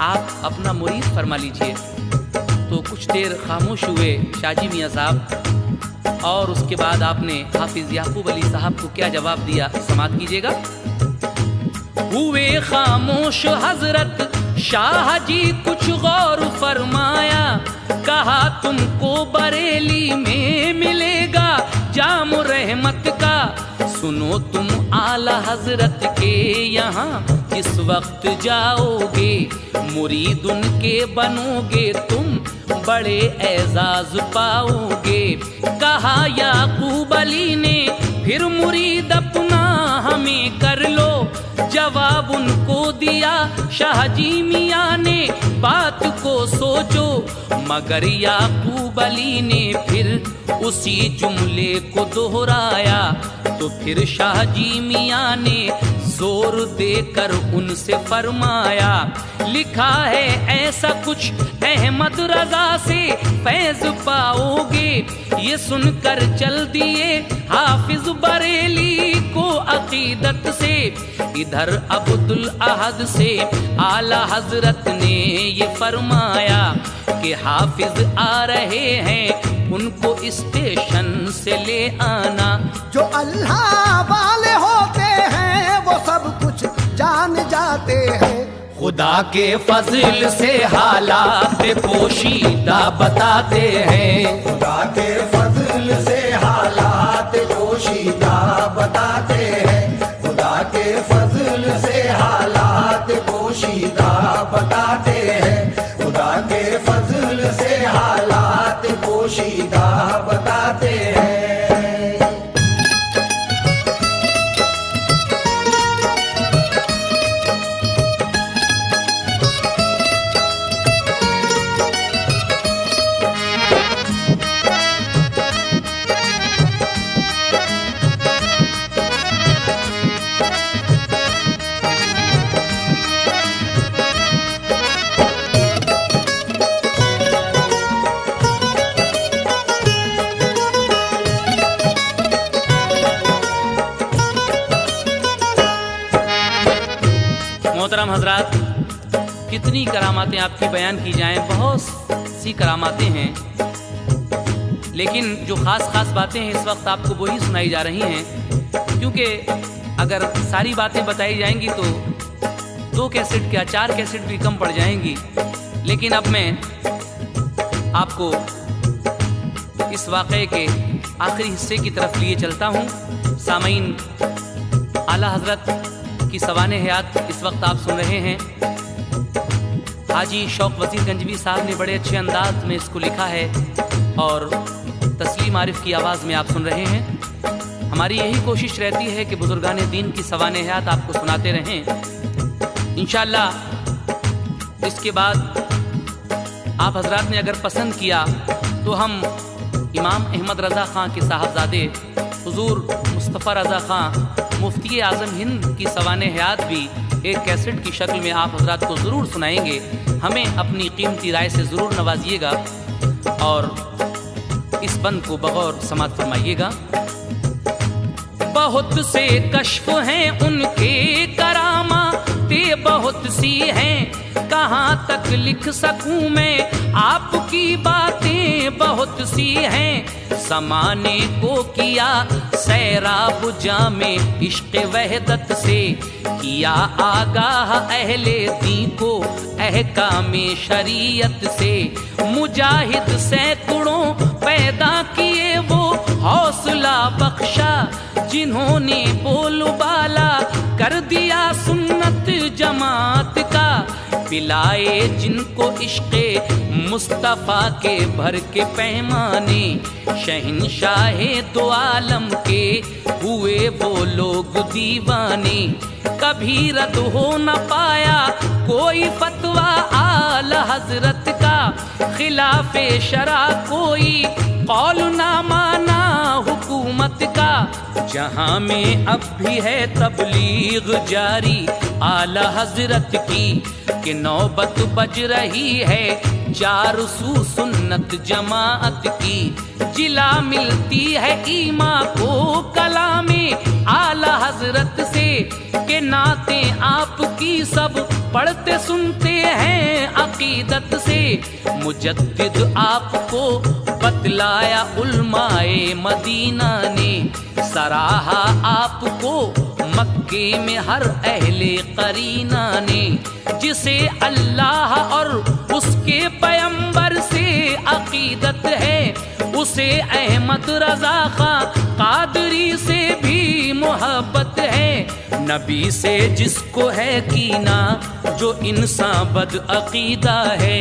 आप अपना मुरीद फरमा लीजिए। तो कुछ देर खामोश हुए शाहजी मियाँ साहब, और उसके बाद आपने हाफिज याकूब अली साहब को क्या जवाब दिया, समाअत कीजिएगा। हुए खामोश हजरत शाह जी कुछ गौर फरमाया, कहा तुमको बरेली में मिलेगा जाम रहमत का, सुनो तुम आला हजरत के यहाँ जिस वक्त जाओगे, मुरीद उनके बनोगे तुम बड़े एजाज पाओगे। कहा याकूब अली ने फिर मुरीद अपना हमें कर लो, जवाब उनको दिया शाहजी मियाँ ने बात को सोचो, मगर याकूब अली ने फिर उसी जुमले को दोहराया। तो फिर शाहजी मियाँ ने जोर देकर उनसे फरमाया, लिखा है ऐसा कुछ अहमद रजा से फैज पाओगे, ये सुनकर चल दिए हाफिज बरेली को अकीदत से। इधर अब्दुल अहद से आला हजरत ने ये फरमाया कि हाफिज आ रहे हैं, उनको स्टेशन से ले आना। जो अल्लाह वाले होते हैं वो सब कुछ जान जाते हैं, खुदा के फजल से हालात पोशीदा बताते हैं। खुदा के फजल से हालात पोशीदा बताते हैं, खुदा के फजल से हालात पोशीदा बताते हैं, खुदा के फजल से हालात पोशीदा बताते हैं। मोहतरम हजरात, कितनी करामातें आपकी बयान की जाएं, बहुत सी करामातें हैं, लेकिन जो ख़ास ख़ास बातें हैं इस वक्त आपको वही सुनाई जा रही हैं, क्योंकि अगर सारी बातें बताई जाएंगी तो 2 कैसेट क्या 4 कैसेट भी कम पड़ जाएंगी। लेकिन अब मैं आपको इस वाक़े के आखिरी हिस्से की तरफ लिए चलता हूँ। सामईन, आला हजरत की सवाने हयात इस वक्त आप सुन रहे हैं। हाजी शौक वजीर गंजवी साहब ने बड़े अच्छे अंदाज में इसको लिखा है और तस्लीम आरिफ की आवाज़ में आप सुन रहे हैं। हमारी यही कोशिश रहती है कि बुजुर्गान दीन की सवाने हयात आपको सुनाते रहें। इंशाअल्लाह इसके बाद आप हजरात ने अगर पसंद किया तो हम इमाम अहमद रज़ा ख़ां के साहबजादे हुजूर मुस्तफ़ा रज़ा ख़ां मुफ्ती आज़म हिंद की सवाने हयात भी एक कैसेट की शक्ल में आप हजरात को ज़रूर सुनाएंगे। हमें अपनी कीमती राय से ज़रूर नवाजिएगा और इस बंद को बगौर समाअत फरमाइएगा। बहुत से कश्फ हैं उनके करामातें बहुत सी हैं, कहाँ तक लिख सकूं मैं आपकी बातें बहुत सी हैं, ज़माने को किया सैराब जामे इश्क़ वहदत से, किया आगाह अहले दी को अहकामे शरीयत से। मुजाहिद सैकड़ों पैदा किए वो हौसला बख्शा, जिन्होंने बोलबाला कर दिया सुन्नत जमात का। पिलाए जिनको इश्क़े मुस्तफ़ा के भर के पैमाने, शहंशाहे दो आलम के हुए वो लोग दीवाने। कभी रद्द हो न पाया कोई फतवा आला हजरत का, खिलाफे शरा कोई कौल ना माना हुकूमत का। जहां में अब भी है तबलीग जारी आला हजरत की, कि नौबत बज रही है चार सू सुन्नत जमाअत की। जिला मिलती है ईमा को कलामे आला हजरत से, के नाते आपकी सब पढ़ते सुनते हैं अकीदत से। मुजद्दिद आपको बतलाया उलमाए मदीना ने, सराहा आपको मक्के में हर अहले करीना ने। जिसे अल्लाह और उसके पैगंबर से अकीदत है, उसे अहमद रजा खां कादरी से भी मोहब्बत है। नबी से जिसको है कीना, जो इंसान बद अकीदा है,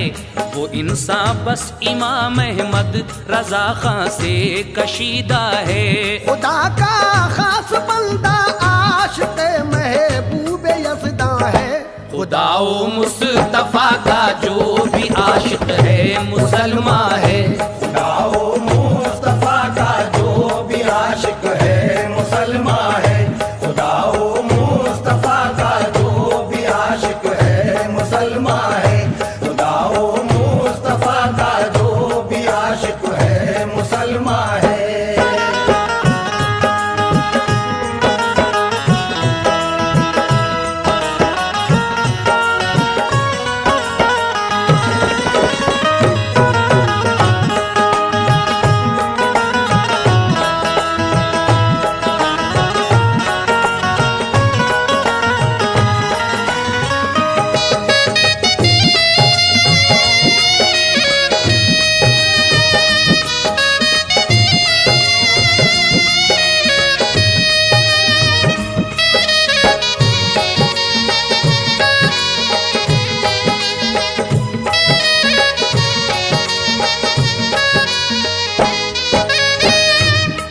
वो इंसान बस इमाम अहमद रजा खां से कशीदा है। खुदा का खास बंदा आशिक़ महबूब यज़दा है, खुदाओ मुस्तफा का जो भी आशिक है मुसलमान है। खुदाओ मुस्तफा का जो भी आशिक है मुसलमान है। खुदाओ मुस्तफा का जो भी आशिक है मुसलमान है। खुदाओ मुस्तफा का जो भी आशिक है मुसलमान है।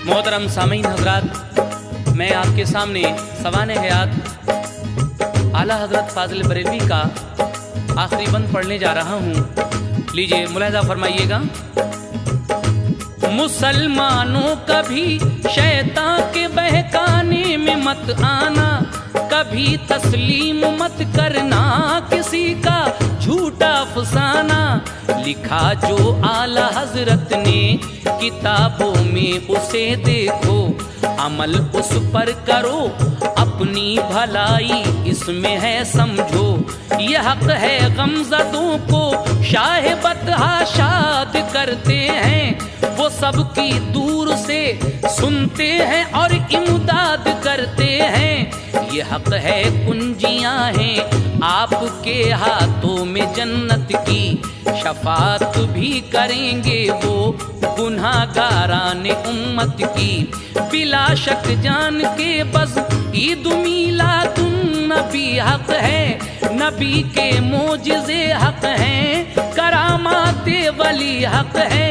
मोहतरम सामीन हजरात, मैं आपके सामने सवाने हयात आला हजरत फाजिल बरेलवी का आखिरी बंद पढ़ने जा रहा हूँ। लीजिए मुलाहिजा फरमाइएगा। मुसलमानों कभी शैतान के बहकाने में मत आना, कभी तस्लीम मत करना किसी का झूठा अफसाना। लिखा जो आला हजरत ने किताबों में उसे देखो, अमल उस पर करो, अपनी भलाई इसमें है समझो। यह हक है गमज़दों को शाह बतहा शाद करते हैं, वो सबकी दूर से सुनते हैं और इमदाद करते हैं। ये हक है कुंजियां हैं आपके हाथों में जन्नत की, शफात भी करेंगे वो गुनाहगाराने उम्मत की। बिला शक जान के बस ईद मीलादुन नबी हक है, नबी के मोजिज़े हक हैं, करामाते वली हक है।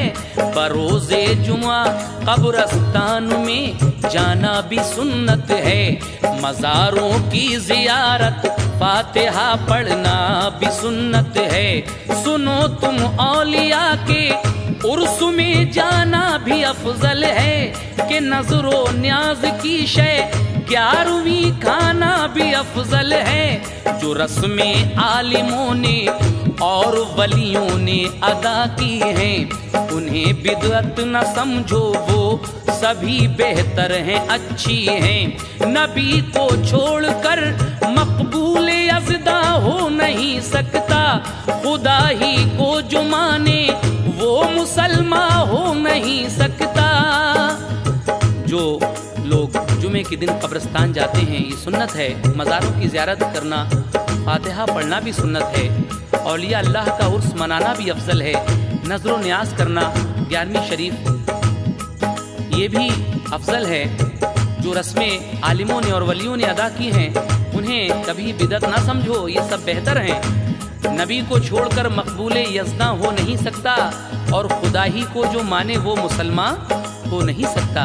बरोज़े जुमा कब्रस्तान में जाना भी सुन्नत है, मज़ारों की ज़ियारत फातिहा पढ़ना भी सुन्नत है। सुनो तुम औलिया के उर्स में जाना भी अफजल है, कि नजरो न्याज की शय 11वीं खाना भी अफजल है। जो रस्में आलिमों ने और वलियों ने अदा की हैं, उन्हें बिदअत न समझो, वो सभी बेहतर हैं, अच्छी हैं। नबी को छोड़कर मकबूल यज़दा हो नहीं सकता, खुदा ही को जो माने वो वो मुसलमान हो नहीं सकता। जो लोग जुमे के दिन कब्रिस्तान जाते हैं, ये सुन्नत है, मज़ारों की ज़ियारत करना, फातिहा पढ़ना भी सुन्नत है, औलिया अल्लाह का उर्स मनाना भी अफजल है, नज़र न्याज करना 11वीं शरीफ ये भी अफजल है। जो रस्में आलिमों ने और वलियों ने अदा की हैं उन्हें कभी बिदअत ना समझो, ये सब बेहतर हैं। नबी को छोड़कर मकबूल यज़्दा हो नहीं सकता, और खुदा ही को जो माने वो मुसलमान हो नहीं सकता।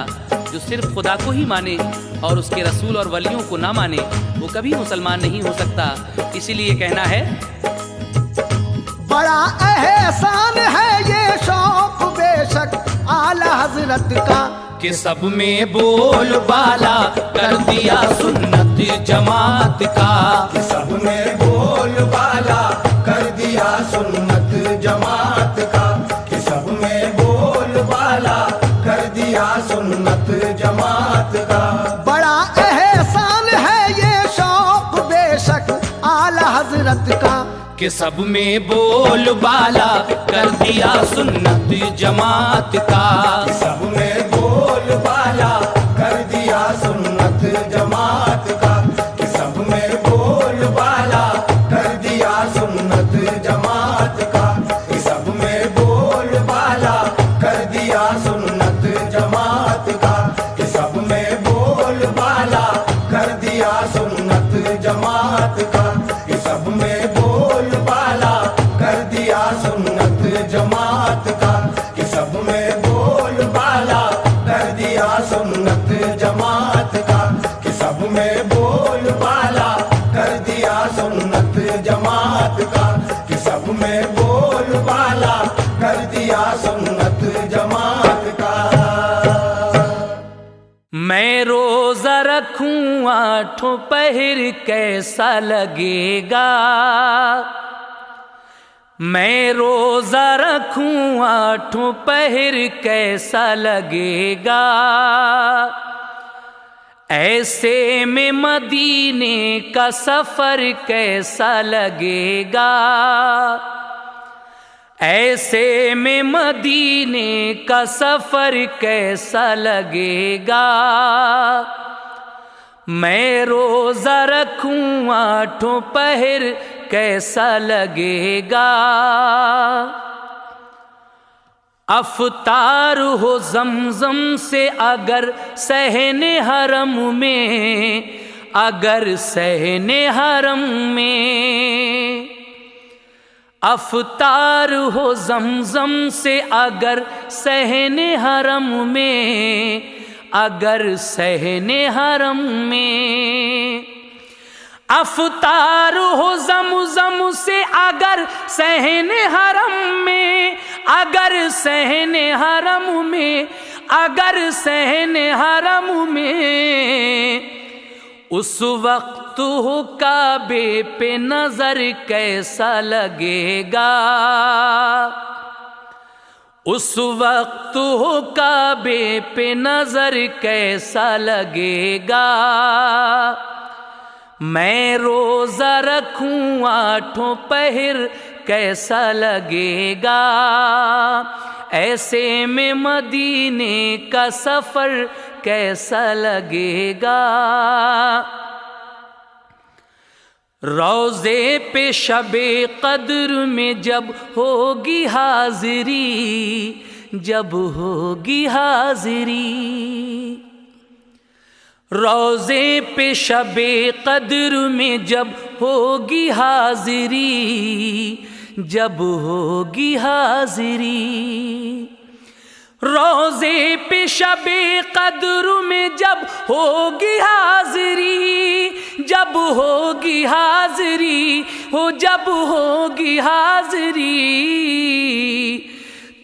जो सिर्फ खुदा को ही माने और उसके रसूल और वलियों को ना माने वो कभी मुसलमान नहीं हो सकता। इसीलिए कहना है बड़ा एहसान है ये शौक बेशक आला हजरत का, कि सब में बोल बाला कर दिया सुन्नत जमात का। कि सब में बोल बाला कर दिया सुन्नत जमात का। कि सब में बोल बाला कर दिया सुन्नत जमात का। बड़ा एहसान है ये शौक बेशक आला हजरत का, कि सब में बोल बाला कर दिया सुन्नत जमात का। कि सब में बोल बाला कर दिया सुन्नत जमात का। कि सब में बोल बाला कर दिया सुन्नत जमात का। कि सब में बोल बाला कर दिया सुन्नत जमात का। कि सब में बोल बाला कर दिया सुन्नत जमात का। कि सब में बोल बाला कर दिया सुन्नत जमात का। कि सब में बोल बाला कर दिया सुन्नत जमात का। कि सब में बोल बाला कर दिया सुन्नत जमात का। कि सब में बोल बाला कर दिया सुन्नत जमात का। मैं रोजा रखूं आठों पहर कैसा लगेगा। मैं रोजा रखूं आठों पहर कैसा लगेगा। ऐसे में मदीने का सफर कैसा लगेगा। ऐसे में मदीने का सफर कैसा लगेगा। मैं रोजा रखूं आठों पहर कैसा लगेगा। अफ्तार हो ज़मज़म से अगर सहने हरम में, अगर सहने हरम में। अफ्तार हो ज़मज़म से अगर सहने हरम में, अगर सहने हरम में। अफ्तार हो ज़मज़म से अगर सहने हरम में, अगर सहने हरम में, अगर सहने हरम में। उस वक्त हो काबे पे नजर कैसा लगेगा। उस वक्त हो काबे पे नजर कैसा लगेगा। मैं रोजा रखूं आठों पहर कैसा लगेगा। ऐसे में मदीने का सफर कैसा लगेगा। रोज़े पे शबे कद्र में जब होगी हाज़िरी, जब होगी हाज़िरी। रोज़े पे शबे कद्र में जब होगी हाज़िरी, जब होगी हाज़िरी। रोज़े पे शबे कद्र में जब होगी हाज़िरी, जब होगी हाज़िरी, हो जब होगी हाज़िरी।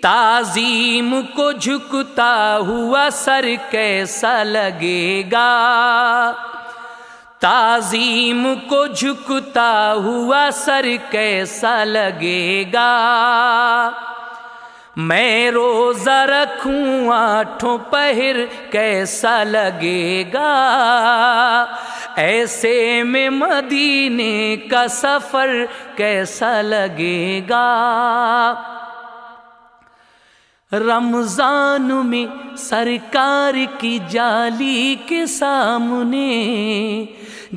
ताज़ीम को झुकता हुआ सर कैसा लगेगा। ताज़ीम को झुकता हुआ सर कैसा लगेगा। मैं रोज़ा रखूं आठों पहर कैसा लगेगा। ऐसे में मदीने का सफ़र कैसा लगेगा। रमजान में सरकार की जाली के सामने,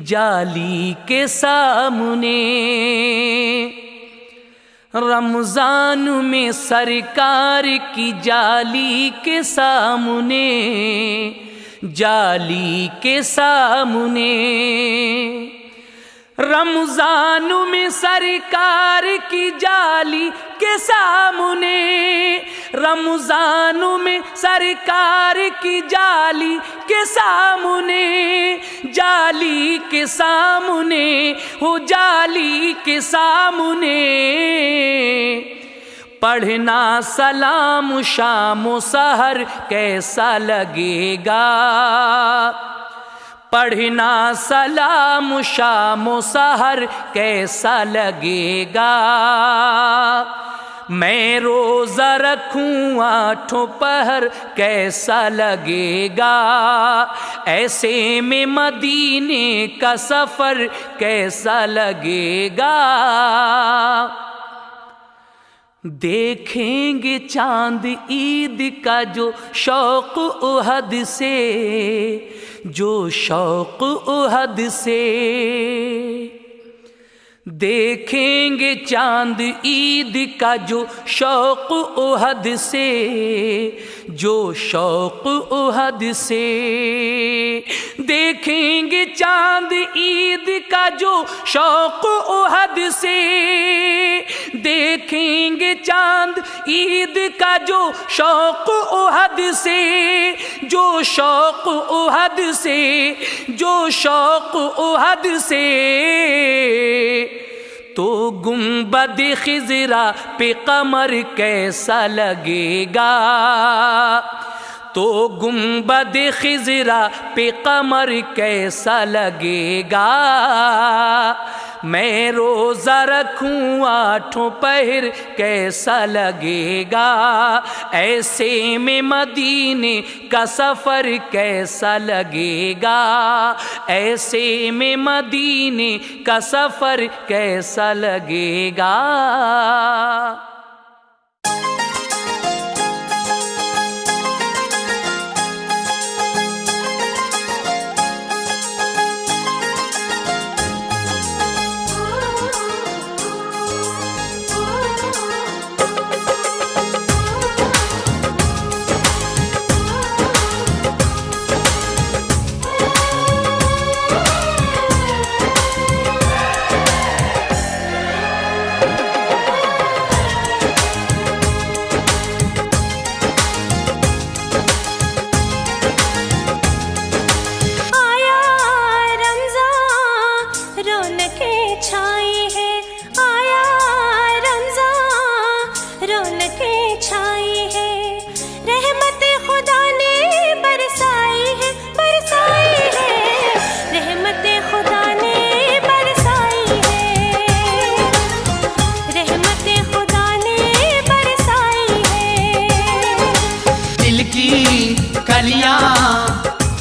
जाली के सामने, रमजान में सरकार की जाली के सामने, जाली के सामने, रमजान में सरकार की जाली के सामने, रमजान में सरकार की जाली के सामने, जाली के सामने, हो जाली के सामने, पढ़ना सलाम शाम सहर कैसा लगेगा, पढ़ना सलाम शाम सहर कैसा लगेगा, मैं रोज़ा रखूं आठों पहर कैसा लगेगा, ऐसे में मदीने का सफ़र कैसा लगेगा, देखेंगे चांद ईद का जो शौक़ उहद से, जो शौक़ उहद से, देखेंगे चांद ईद का जो शौक़ उहद से, जो शौक़ उहद से, देखेंगे चांद ईद का जो शौक़ उहद से, देखेंगे चांद ईद का जो शौक़ उहद से, जो शौक़ उहद से, जो शौक़ उहद से, तो गुंबद खिज़रा पे कमर कैसा लगेगा, तो गुंबद खिज़रा पे कमर कैसा लगेगा, मैं रोज़ा रखूं आठों पहर कैसा लगेगा, ऐसे में मदीने का सफ़र कैसा लगेगा, ऐसे में मदीने का सफ़र कैसा लगेगा।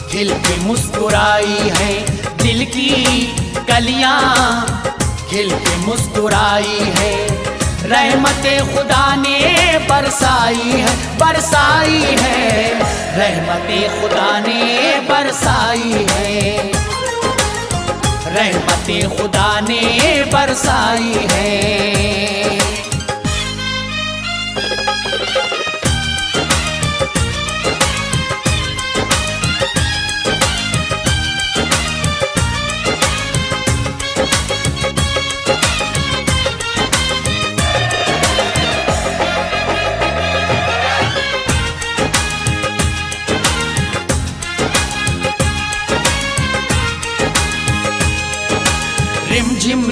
खिल के मुस्कुराई है, दिल की कलियां खिल के मुस्कुराई है, रहमते खुदा ने बरसाई है, बरसाई है, रहमते खुदा ने बरसाई है, रहमते खुदा ने बरसाई है।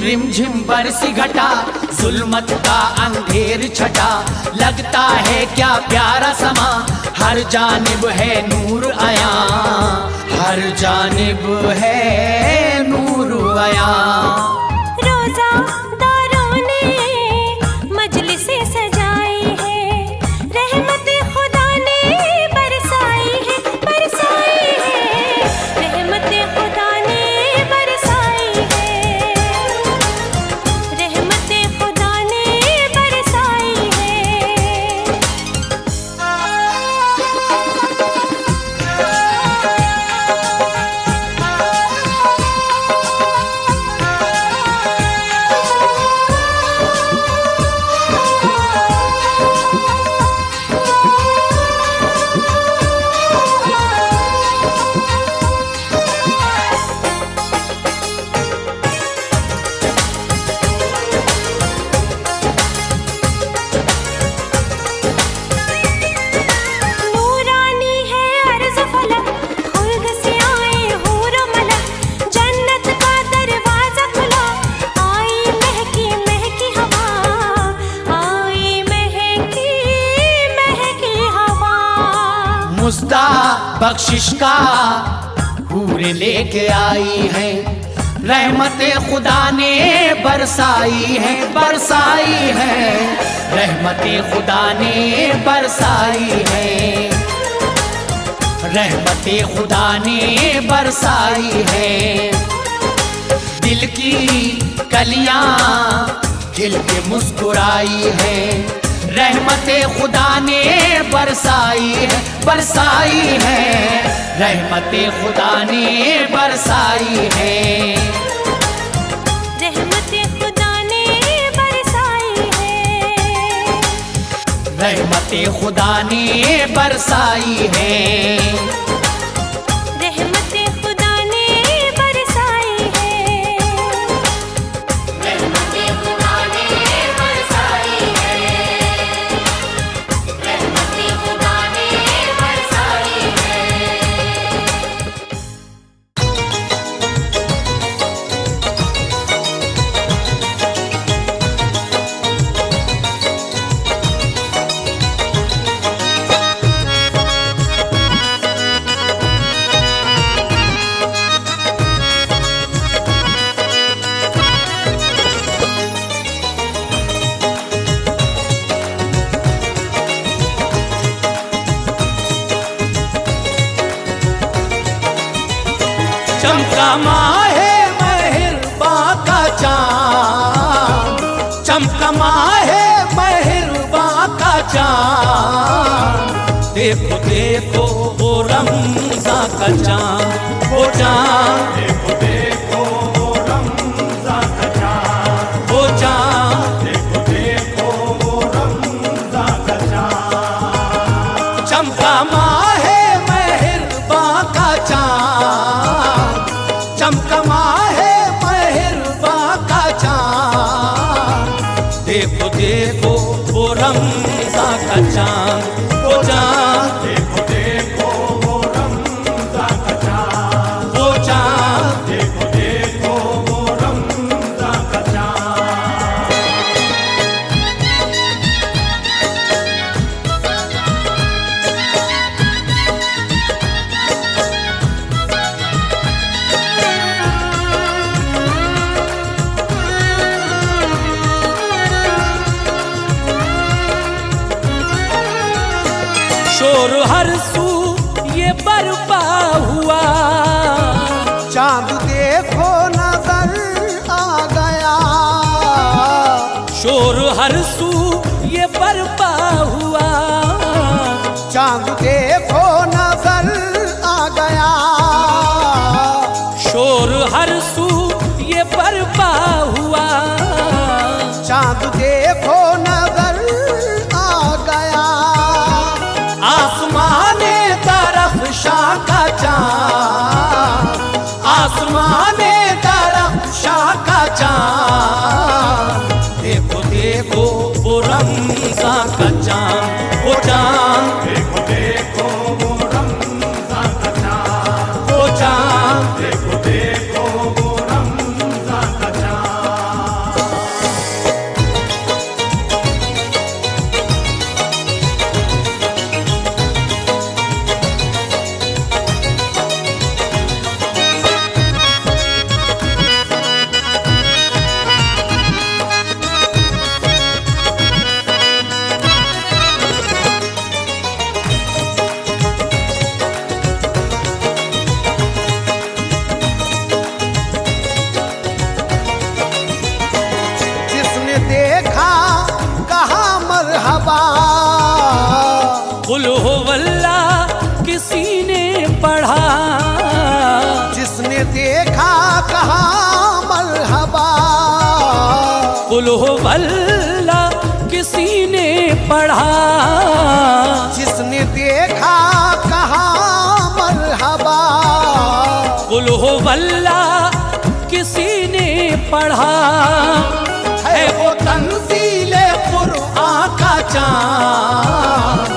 रिमझिम बरसी घटा, जुल्मत का अंधेर छटा, लगता है क्या प्यारा समा, हर जानिब है नूर आया, हर जानिब है नूर आया। रोज़ादारों ने मजलिसें सजाई है, रहमते खुदा ने बरसाई है, बरसाई है, रहमते खुदा ने बरसाई है, रहमते खुदा ने बरसाई है। बख्शिश का हूर लेके आई है, रहमत खुदा ने बरसाई है, बरसाई है, रहमत खुदा ने बरसाई है, रहमत खुदा ने बरसाई है। दिल की कलियां खिल के मुस्कुराई है, रहमत खुदा ने बरसाई है, बरसाई है, रहमत खुदा ने बरसाई है, रहमत खुदा ने बरसाई है, रहमत खुदा ने बरसाई है, रहमत खुदा ने बरसाई है, रहमत खुदा ने बरसाई है, रहमत खुदा ने बरसाई है। चमका माहे मेहरबा का चाँद, चमका माहे मेहरबा का चाँद, देखो देखो वो रमज़ान का चाँद, वो चाँद, देखो देखो वो रमज़ान का चाँद, वो चाँद, देखो देखो वो रमज़ान का चाँद, चमका माहे मेहरबा का चाँद, चमका माहे मेहरबा का चाँद, देखो देखो वो रमज़ान का चाँद, वो चाँद, देखो देखो वो रमज़ान का चाँद, वो चाँद, देखो देखो वो रमज़ान का चाँद। शोर हर सू ये बरपा हुआ, चाँद देखो नजर आ गया, शोर हर सू ये बरपा हुआ, चाँद देखो नजर आ गया, शोर हर सू ये बरपा हुआ, चाँद देखो नजर आ गया, आसमाने तरफ़शा का चाँद, आसमाने तरफ़शा का चाँद, देखो देखो वो रमज़ान का चाँद, वो चाँद, देखो देखो वो रमज़ान का चाँद, वो चाँद, देखो देखो वो रमज़ान का चाँद। जिसने देखा कहा मरहबा, कुल हो वल्ला किसी ने पढ़ा, जिसने देखा कहा मरहबा, कुल हो वल्ला किसी ने पढ़ा, जिसने देखा कहा मरहबा, कुल हो वल्ला किसी ने पढ़ा, है वो तंज़ीले कुरआन का चाँद,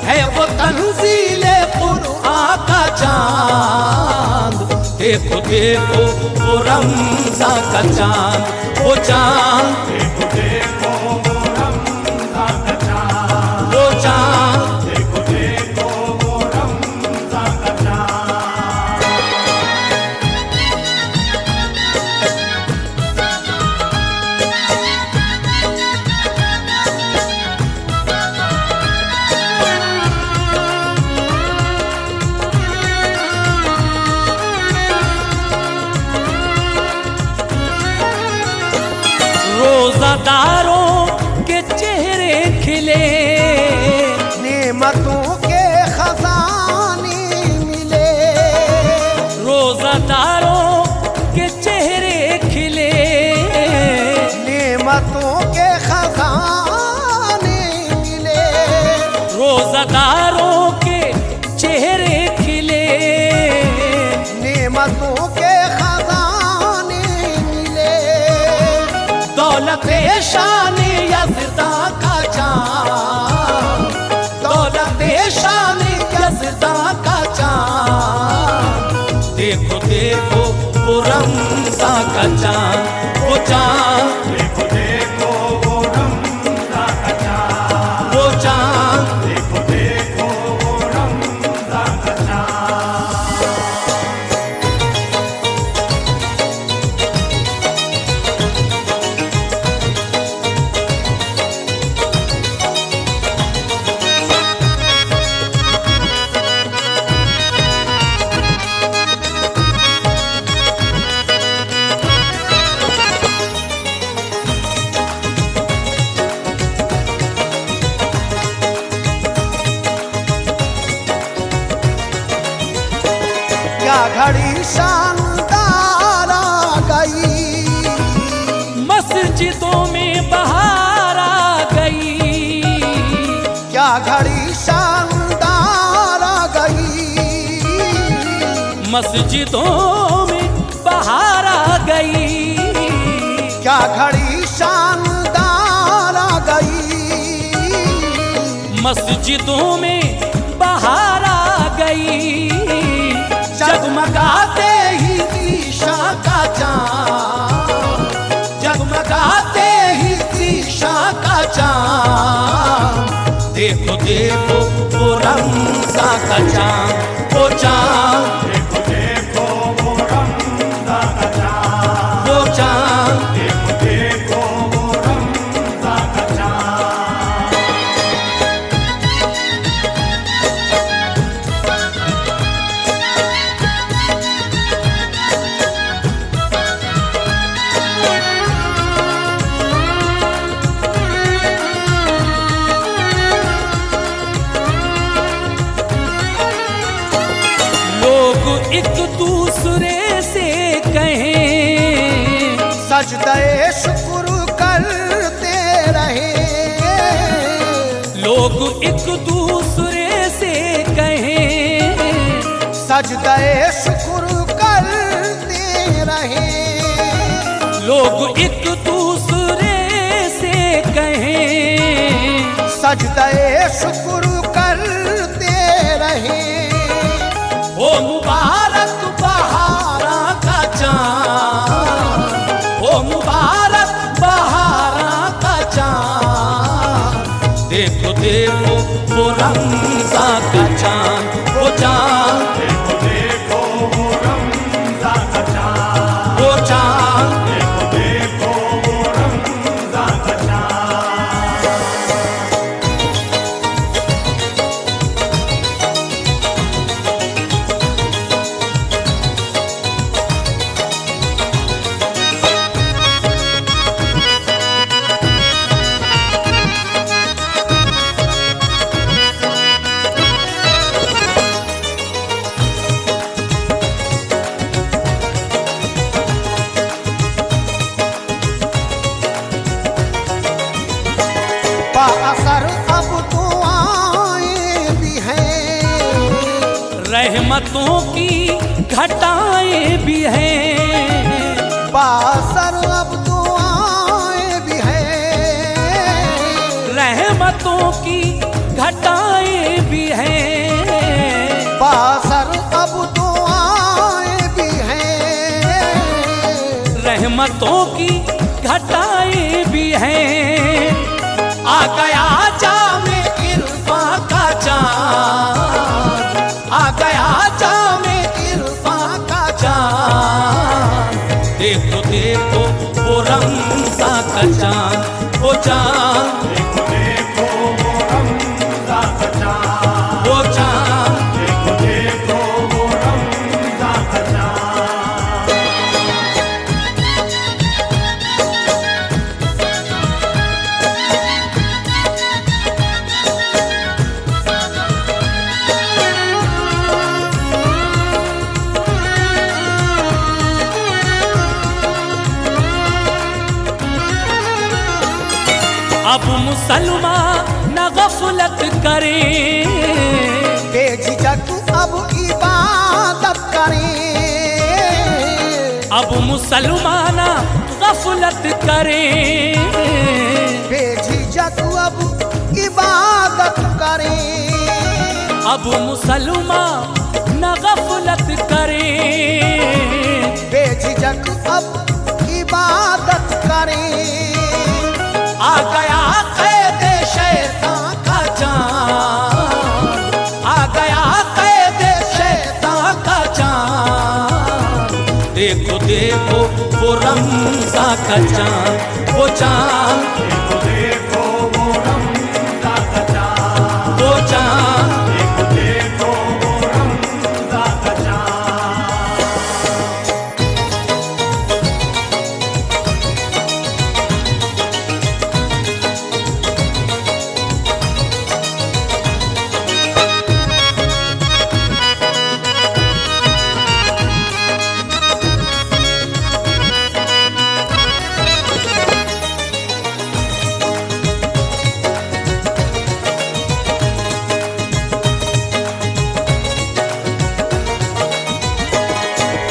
है वो तंज़ीले कुरआन का चाँद, देखो देखो वो रमज़ान का चाँद, वो चाँद, देखो देखो वो रमज़ान का चाँद, वो चाँद, देखो देखो वो रमज़ान का चांद, दौलत शान यज़दा का चांद। देखो देखो वो रमज़ा का चांद, वो चांद, देखो देखो वो रमज़ा का चाँद, वो चांद। देखो देखो वो रमज़ा का चाँद। क्या घड़ी शानदार आ गई, मस्जिदों में बहार आ गई, क्या घड़ी शानदार आ गई, मस्जिदों में बहार आ गई, क्या घड़ी शानदार आ गई, मस्जिदों में बहार आ गई। जगमगाते ही ईशा का चांद, जगमगाते ही ईशा का चांद। देखो देखो वो रमज़ा का चांद, वो चांद, देखो देखो वो रमज़ा का चाँद, वो चांद। देखो देखो वो रमज़ा का चाँद। लोग एक दूसरे से कहें, सजदे शुक्र करते रहे, लोग एक दूसरे से कहें, सजदे शुक्र करते रहे, लोग एक दूसरे से कहें, सजदे शुक्र करते रहे। वो मुबारक बहारा का चांद, वो मुबारक बहारा का चांद। देखो देखो वो रमज़ा का चांद, वो चांद, देखो देखो वो रमज़ा का चाँद, वो चांद। देखो देखो वो रमज़ा का चाँद। बाअसर अब दुआएं भी हैं, रहमतों की घटाएं भी हैं, बाअसर अब दुआएं भी हैं, रहमतों की घटाएं भी हैं, बाअसर अब दुआएं भी हैं, रहमतों की घटाएं भी हैं। आ गया जामे इरफा का चांद, आ गया जामे इरफा का चांद। देखो देखो वो रमज़ा का चांद, वो चांद, देखो देखो वो रमज़ा का चाँद, वो चांद। देखो देखो वो रमज़ा का चाँद। अब मुसलमान न गफलत करें, बेझिझक अब इबादत करें, अब मुसलमान गफलत करें, बेझिझक बेझिझक अब इबादत करें। अब मुसलमान न गफलत करें, बेझिझक अब इबादत करें। आ गया कैद शैतान का चांद, आ गया कैद शैतान का चांद। देखो देखो वो रमज़ान का चांद, वो चांद, देखो वो रमज़ान का चाँद, वो चांद। देखो वो रमज़ान का चाँद।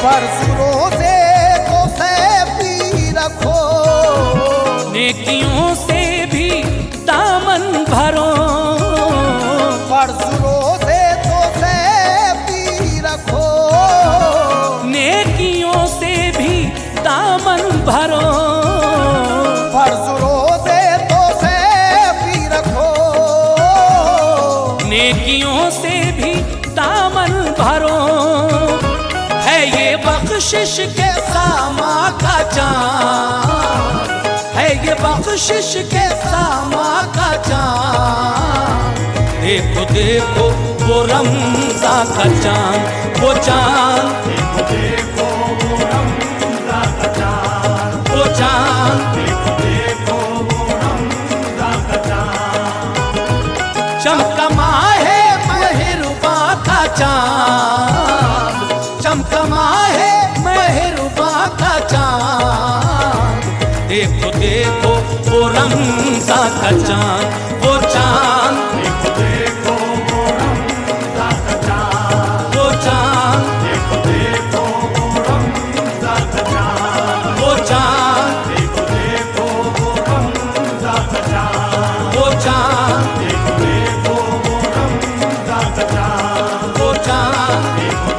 परसों से तो सैफी रखो, नेकियों से भी दामन भरो, परसों से तो सैफी रखो। नेकियों से भी दामन भरो, परसों से तो सैफी रखो। नेकियों से भी दामन भरो। है ये बख्शिश के सामा का चांद, है ये बख्शिश के सामा का चांद। देखो देखो वो रमज़ान का चांद, वो चांद, देखो वो रमज़ान का चाँद, वो चांद। देखो वो रमज़ान का चाँद। चमकमा है मेहरुबा का चांद, चमकमा है मेहरुबा का चांद। देखो देखो वो रमज़ान का चांद, वो चांद, देखो वो रमज़ान का चाँद, वो चांद, देखो वो रमज़ान का चाँद, वो चांद, देखो वो रमज़ान का चाँद, वो चांद, देखो वो रमज़ान का चाँद, वो चांद। देखो